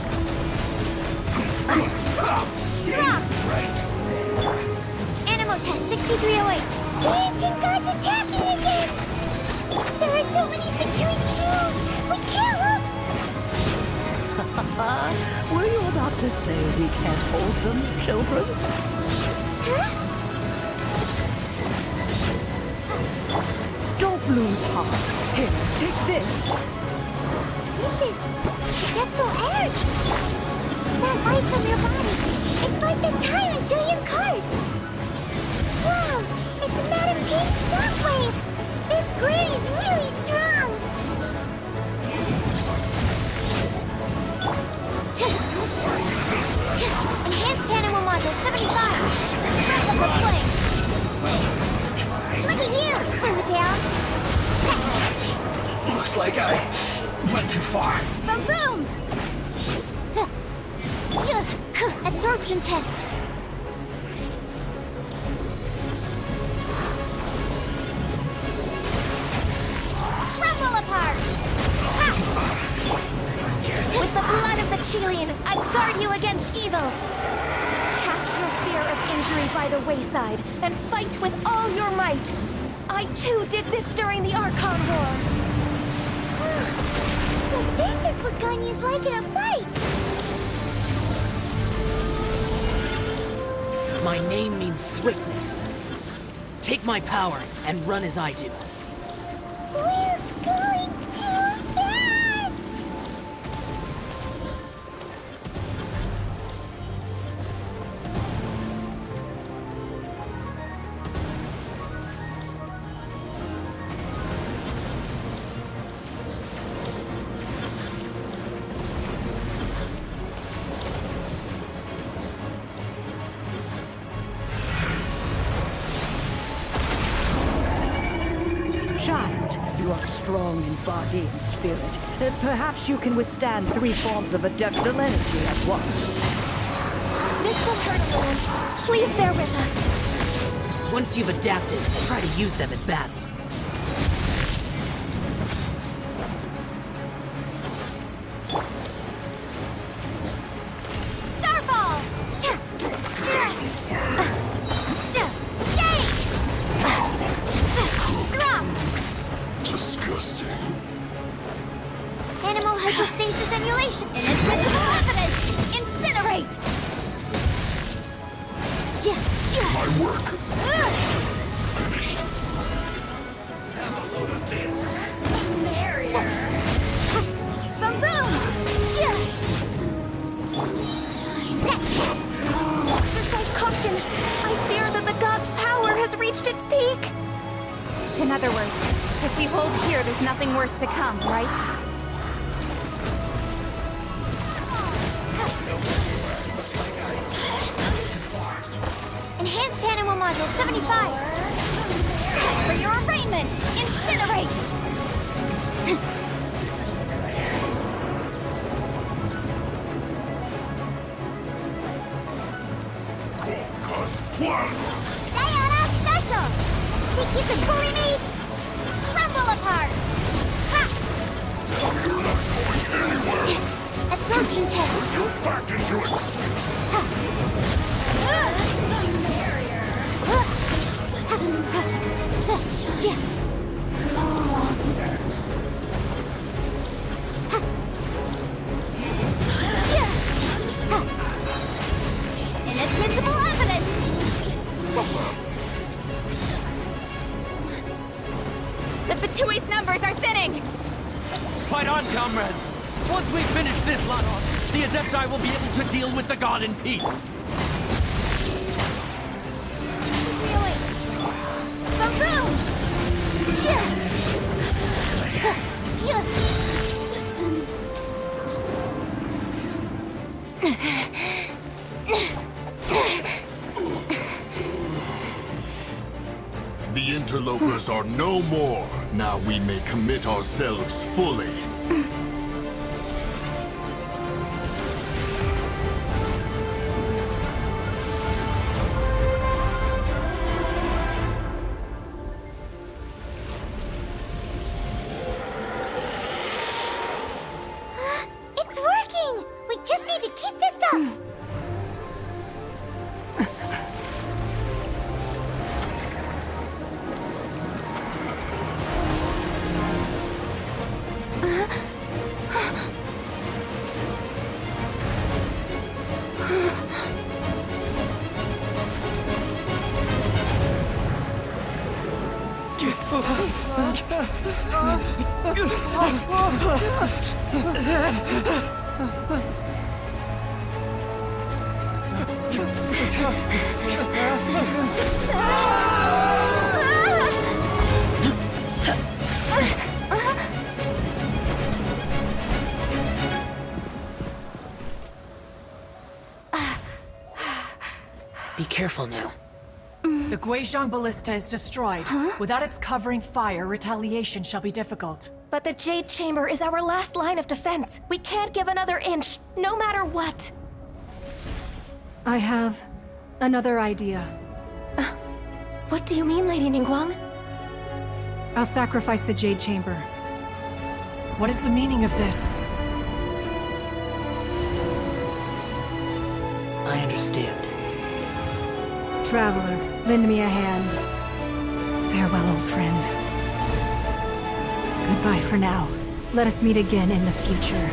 Stay right there. Animal test 6308. The ancient gods attacking again! There are so many between you! We can't look! Were you about to say we can't hold them, children? Huh? Don't lose heart. Here, take this. This is depthful energy. That light from your body. It's like the time in Julian Cars. Wow, it's a Madam Pink shockwave. This granny's really strong. Enhanced animal module 75. Breath of the flame. Look at you, Furtail. Looks like I went too far. Boom, boom. Absorption test. Crumble apart. Ha! With the blood of the Chilean, I guard you against evil. Cast your fear of injury by the wayside and fight with all your might. I too did this during the Archon War. So this is what Ganya's like in a fight. My name means swiftness. Take my power and run as I do. We're going too fast! Child, you are strong in body and spirit. Perhaps you can withstand 3 forms of adeptal energy at once. This will hurt a little. Please bear with us. Once you've adapted, try to use them in battle. Starfall! Shade! Drop! Disgusting. Animal hypostasis emulation. Inadmissible evidence! Incinerate! My work. Finished. Boom boom! Exercise caution. I fear that the god's power has reached its peak. In other words, if we hold here, there's nothing worse to come, right? Enhanced animal module 75. Time for your arraignment. Incinerate. Diana Special! Think you can bully me? Crumble apart! Ha! You're not going anywhere. Absorption test. You're back into it. Inadmissible evidence! The Batui's numbers are thinning! Fight on, comrades! Once we finish this lot off, the Adepti will be able to deal with the god in peace. Boom boom! The interlopers are no more. Now we may commit ourselves fully. It's working! We just need to keep this up! Be careful now. The Guizhong ballista is destroyed. Without its covering fire, retaliation shall be difficult. But the Jade Chamber is our last line of defense. We can't give another inch, no matter what. I have another idea. What do you mean, Lady Ningguang? I'll sacrifice the Jade Chamber. What is the meaning of this? I understand. Traveler, lend me a hand. Farewell, old friend. Goodbye for now. Let us meet again in the future.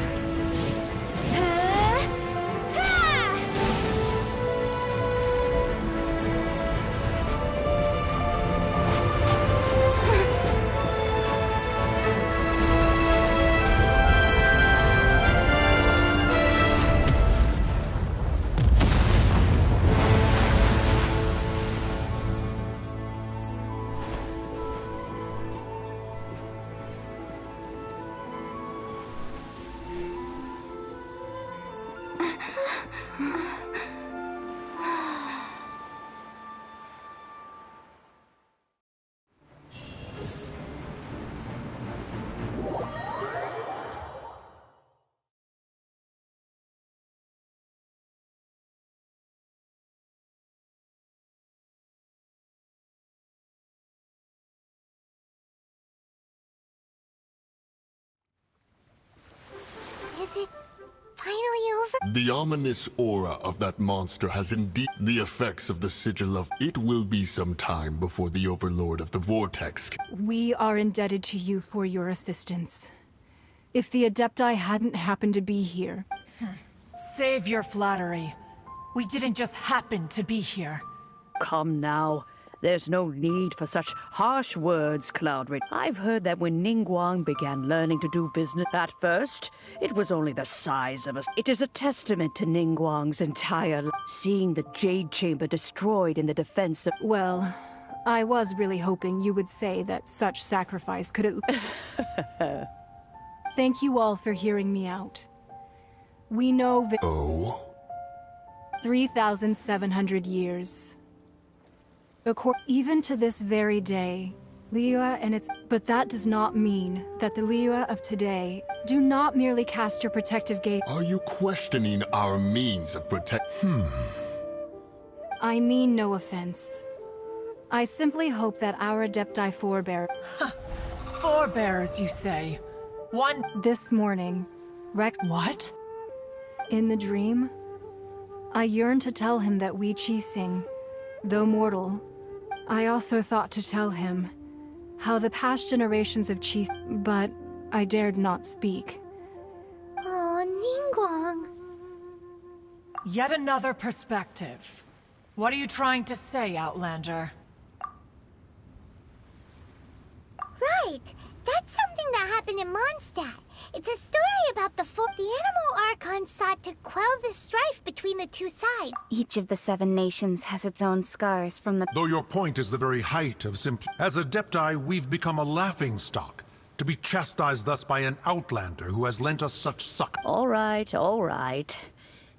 Is it finally over? The ominous aura of that monster has indeed the effects of the sigil of... It will be some time before the Overlord of the Vortex... We are indebted to you for your assistance. If the Adepti hadn't happened to be here... Save your flattery. We didn't just happen to be here. Come now. There's no need for such harsh words, Cloudred. I've heard that when Ningguang began learning to do business at first, it was only the size of us. It is a testament to Ningguang's entire seeing the Jade Chamber destroyed in the defense of... Well, I was really hoping you would say that such sacrifice could Thank you all for hearing me out. We know... 3,700 years. Even to this very day, Liyue and its... But that does not mean that the Liyue of today do not merely cast your protective gaze... Are you questioning our means of I mean no offense. I simply hope that our Adepti forebear... Forebears, you say? One... This morning, Rex... What? In the dream, I yearned to tell him that Wei Qixing, though mortal... I also thought to tell him how the past generations of Qi... But I dared not speak. Oh, Ningguang. Yet another perspective. What are you trying to say, Outlander? Right! That's something that happened in Mondstadt. It's a story about the animal Archon sought to quell the strife between the two sides. Each of the 7 nations has its own scars from the... Though your point is the very height of as Adepti, we've become a laughingstock, to be chastised thus by an Outlander who has lent us such suck. All right, all right.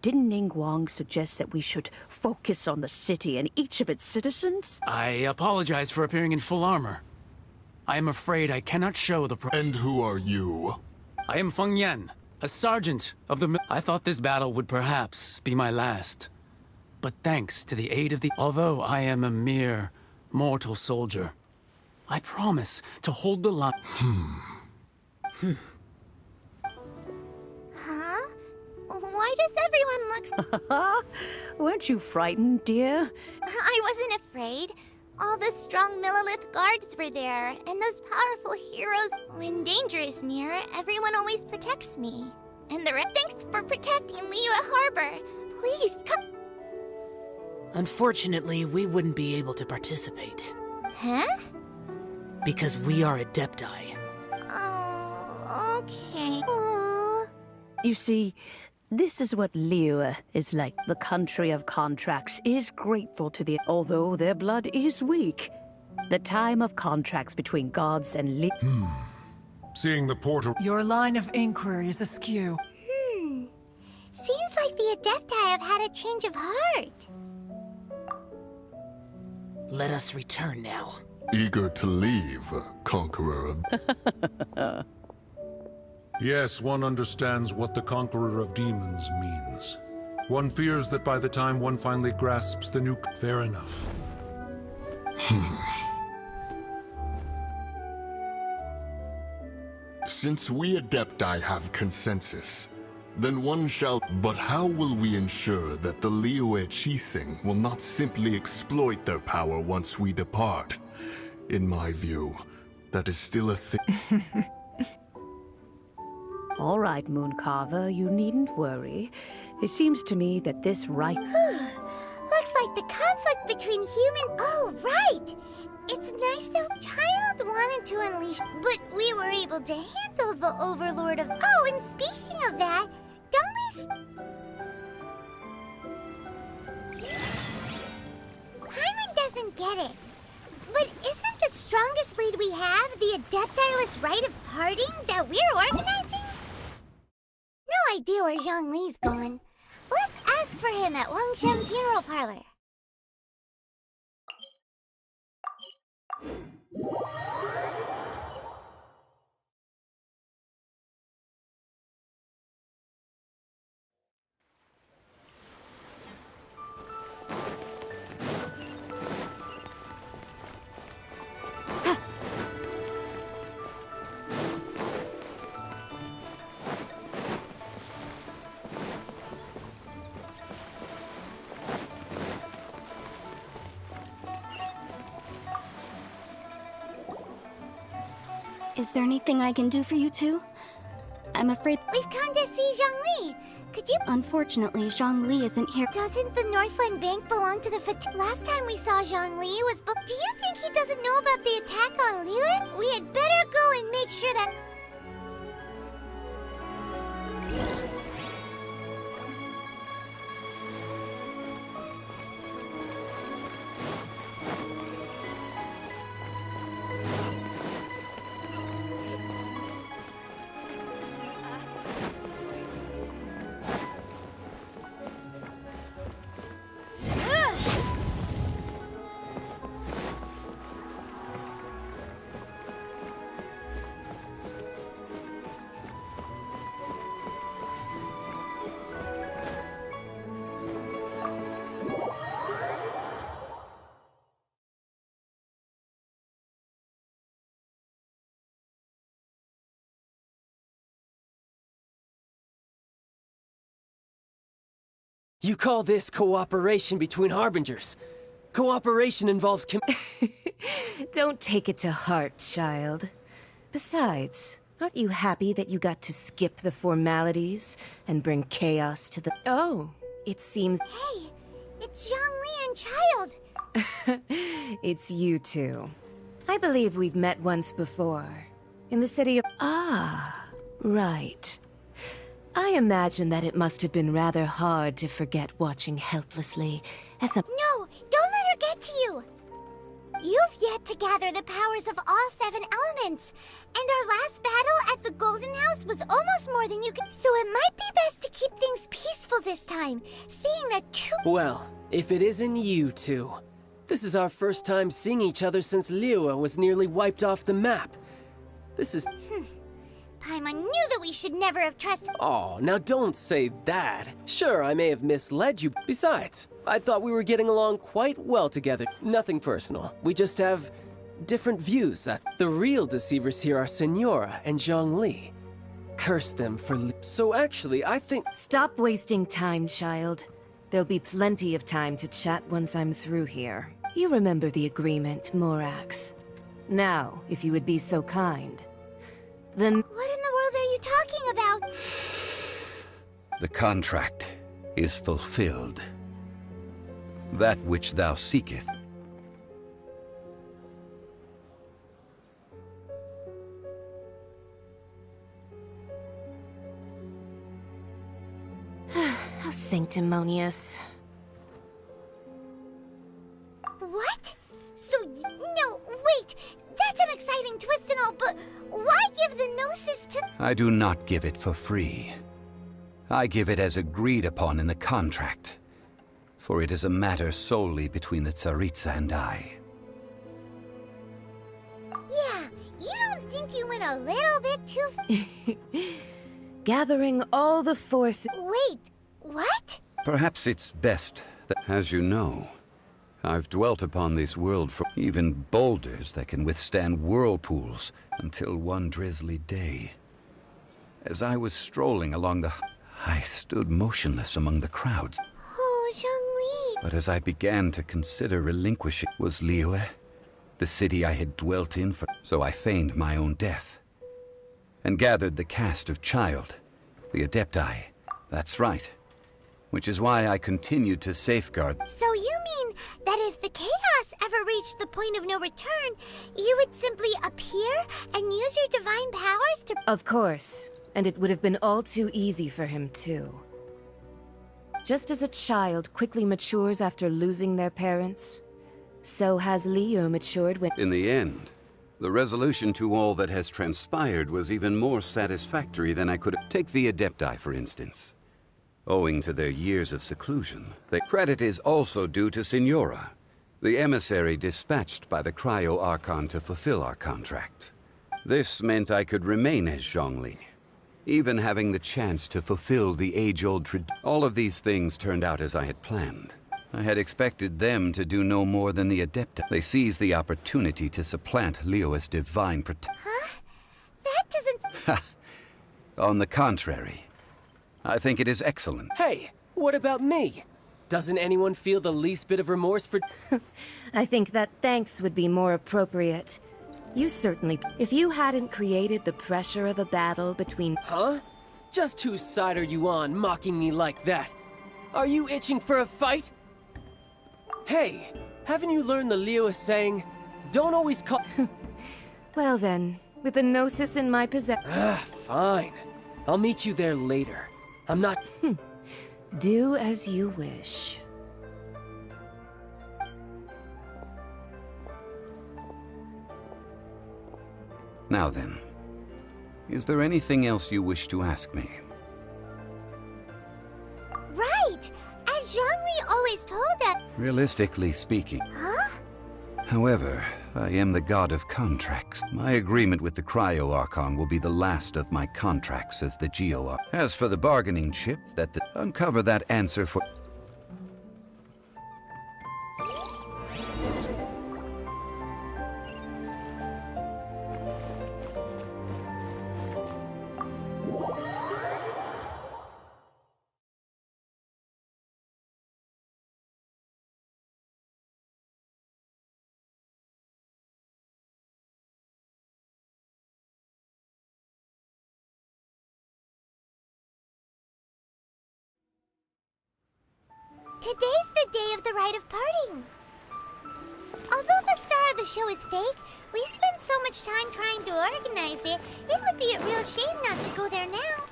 Didn't Ningguang suggest that we should focus on the city and each of its citizens? I apologize for appearing in full armor. I am afraid I cannot show the And who are you? I am Feng Yan, a sergeant of the I thought this battle would perhaps be my last. But thanks to the aid of the... Although I am a mere mortal soldier, I promise to hold the line. Huh? Why does everyone look... Weren't you frightened, dear? I wasn't afraid. All the strong Millilith guards were there, and those powerful heroes. When danger is near, everyone always protects me. And thanks for protecting Liyue Harbor. Please, come... Unfortunately, we wouldn't be able to participate. Huh? Because we are Adepti. Oh, okay. Aww. You see, this is what Liyue is like. The country of contracts is grateful to the... Although their blood is weak. The time of contracts between gods and Seeing the portal... Your line of inquiry is askew. Seems like the Adepti have had a change of heart. Let us return now. Eager to leave, Conqueror of... Yes, one understands what the Conqueror of Demons means. One fears that by the time one finally grasps the new... Fair enough. Since we Adepti have consensus, then one shall... But how will we ensure that the Liyue Qixing will not simply exploit their power once we depart? In my view, that is still a thing. All right, Mooncarver, you needn't worry. It seems to me that this right... Looks like the conflict between human... Oh, right! It's nice the child wanted to unleash, but we were able to handle the Overlord of... Oh, and speaking of that, don't we... Paimon doesn't get it. But isn't the strongest lead we have the Adeptiless rite of parting that we're organizing? No idea where Zhongli's going. Let's ask for him at Wangshen Funeral Parlor. Is there anything I can do for you two? I'm afraid... We've come to see Zhongli. Could you... Unfortunately, Zhongli isn't here. Doesn't the Northland Bank belong to the Last time we saw Zhongli was... Do you think he doesn't know about the attack on Liyue? We had better go and make sure that... You call this cooperation between Harbingers? Cooperation involves Don't take it to heart, child. Besides, aren't you happy that you got to skip the formalities and bring chaos to the... Oh, it seems... Hey, it's Zhongli and Child. It's you two. I believe we've met once before. In the city of... Ah, right. I imagine that it must have been rather hard to forget watching helplessly as a... No, don't let her get to you. You've yet yet to gather the powers of all 7 elements. And our last battle at the Golden House was almost more than you could. So it might be best to keep things peaceful this time, seeing that 2. Well, if it isn't you two. This is our first time seeing each other since Liyue was nearly wiped off the map. This is... Paimon knew that we should never have trusted. Oh, now don't say that. Sure, I may have misled you. Besides, I thought we were getting along quite well together. Nothing personal. We just have different views. That's the real deceivers here are Senora and Zhongli. Curse them for... So actually, I think... Stop wasting time, child. There'll be plenty of time to chat once I'm through here. You remember the agreement, Morax. Now, if you would be so kind, then... What in the world are you talking about? The contract is fulfilled. That which thou seeketh. How sanctimonious. What? So, no, wait! That's an exciting twist and all, but why give the Gnosis to... I do not give it for free. I give it as agreed upon in the contract. For it is a matter solely between the Tsaritsa and I. Yeah, you don't think you went a little bit too... Gathering all the forces... Wait, what? Perhaps it's best that, as you know, I've dwelt upon this world for even boulders that can withstand whirlpools until one drizzly day. As I was strolling along I stood motionless among the crowds. Oh, Zhongli. But as I began to consider relinquishing was Liyue, the city I had dwelt in for, so I feigned my own death, and gathered the cast of Child, the Adepti. That's right. Which is why I continued to safeguard. So you mean that if the chaos ever reached the point of no return, you would simply appear and use your divine powers to... Of course. And it would have been all too easy for him, too. Just as a child quickly matures after losing their parents, so has Liyue matured when... In the end, the resolution to all that has transpired was even more satisfactory than I could have. Take the Adepti, for instance. Owing to their years of seclusion, the credit is also due to Senora, the emissary dispatched by the Cryo-Archon to fulfill our contract. This meant I could remain as Zhongli, even having the chance to fulfill the age-old tradition. All of these things turned out as I had planned. I had expected them to do no more than the Adepti. They seized the opportunity to supplant Liyue's divine protection. Huh? That doesn't... On the contrary, I think it is excellent. Hey, what about me? Doesn't anyone feel the least bit of remorse for... I think that thanks would be more appropriate. You certainly... If you hadn't created the pressure of a battle between... Huh? Just whose side are you on, mocking me like that? Are you itching for a fight? Hey, haven't you learned the Liyue saying, don't always call... Well then, with the Gnosis in my possession... Fine. I'll meet you there later. I'm not... Do as you wish. Now then, is there anything else you wish to ask me? Right! As Zhongli always told us... Realistically speaking. Huh? However, I am the god of contracts. My agreement with the Cryo-Archon will be the last of my contracts as the Geo-Archon. As for the bargaining chip, uncover that answer for... Today's the day of the rite of parting. Although the star of the show is fake, we spent so much time trying to organize it, it would be a real shame not to go there now.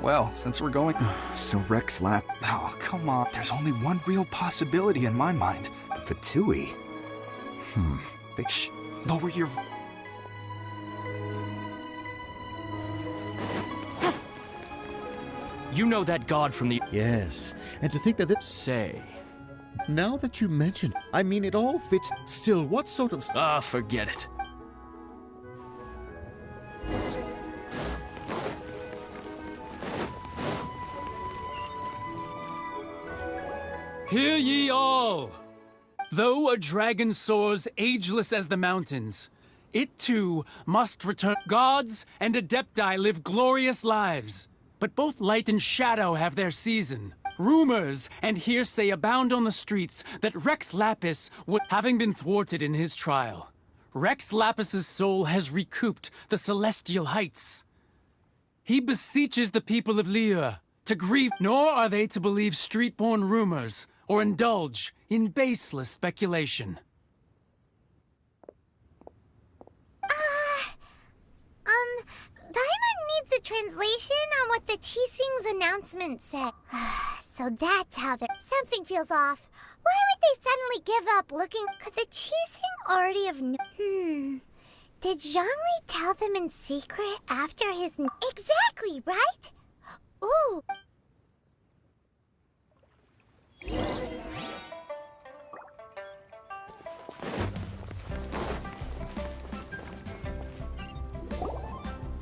Well, since we're going... So Rex Lap... Oh, come on. There's only one real possibility in my mind. The Fatui. Shh. Lower your... You know that god from the... Yes, and to think that it... Say. Now that you mention, I mean, it all fits. Still, what sort of... Ah, forget it. Hear ye all! Though a dragon soars ageless as the mountains, it too must return. Gods and Adepti live glorious lives, but both light and shadow have their season. Rumors and hearsay abound on the streets that Rex Lapis would, having been thwarted in his trial. Rex Lapis's soul has recouped the celestial heights. He beseeches the people of Liyue to grieve, nor are they to believe street-born rumors or indulge in baseless speculation. Paimon needs a translation on what the Qixing's announcement said. So that's how they're... Something feels off. Why would they suddenly give up looking... Could the Qixing already have... Did Zhongli tell them in secret after his... Exactly, right? Ooh.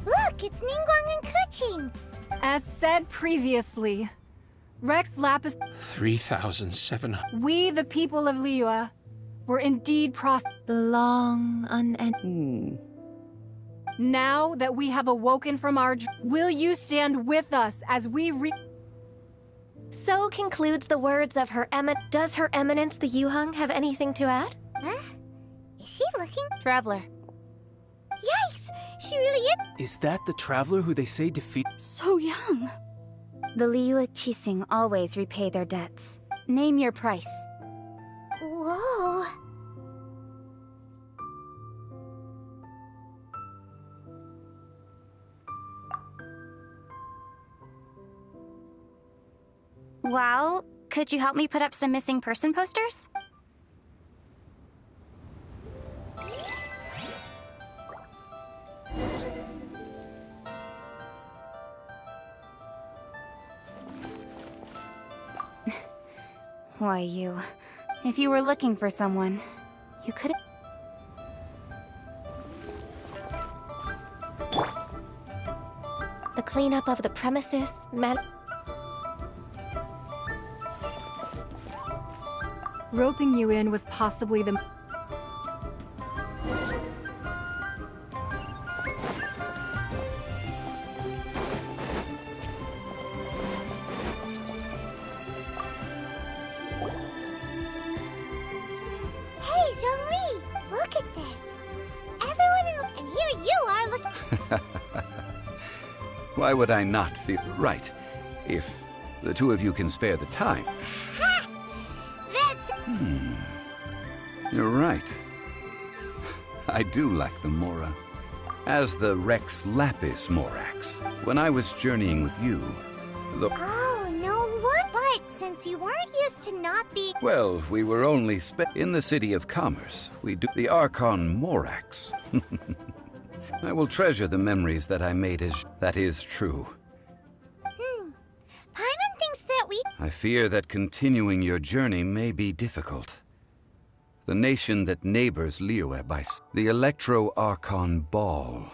Look, it's Ningguang and Keqing. As said previously, Rex Lapis... 3,700... We, the people of Liyue, were indeed the long unending. Now that we have awoken from our... Will you stand with us as we So concludes the words of her Does Her Eminence the Yuheng have anything to add? Huh? Is she looking? Traveler. Yikes! She really is. Is that the traveler who they say defeat... So young. The Liyue Qixing always repay their debts. Name your price. Whoa. Well, could you help me put up some missing person posters? Why, you... If you were looking for someone, you could've... The cleanup of the premises, Roping you in was possibly the... Hey, Zhongli! Look at this! Everyone in the... And here you are looking... Why would I not feel right if the two of you can spare the time? Ha! That's... You're right. I do like the Mora. As the Rex Lapis Morax, when I was journeying with you, the... Oh, no, what? But since you weren't used to not being... Well, we were only in the city of commerce. We do the Archon Morax. I will treasure the memories that I made as... That is true. Paimon thinks that we... I fear that continuing your journey may be difficult. The nation that neighbors Liyue by... The Electro-Archon Ball.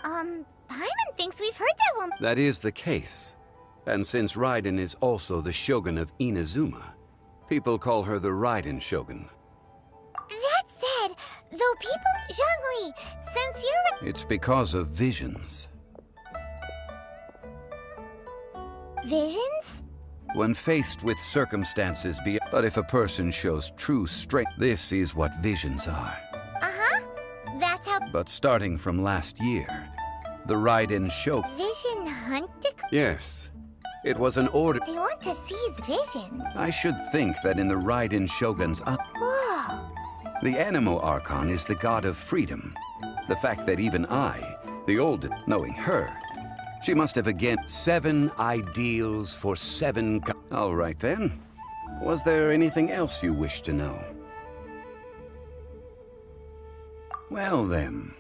Paimon thinks we've heard that one... That is the case. And since Raiden is also the Shogun of Inazuma, people call her the Raiden Shogun. That said, though people... Zhongli, since you're... It's because of visions. Visions? When faced with circumstances But if a person shows true strength, this is what visions are. Uh-huh. That's how... But starting from last year, the Raiden Shogun... Vision hunted? Yes. It was an order. They want to seize vision. I should think that in the Raiden Shogun's Whoa. the Animo Archon is the god of freedom. The fact that even I, the old, knowing her, she must have again 7 ideals for 7 All right then. Was there anything else you wish to know? Well then.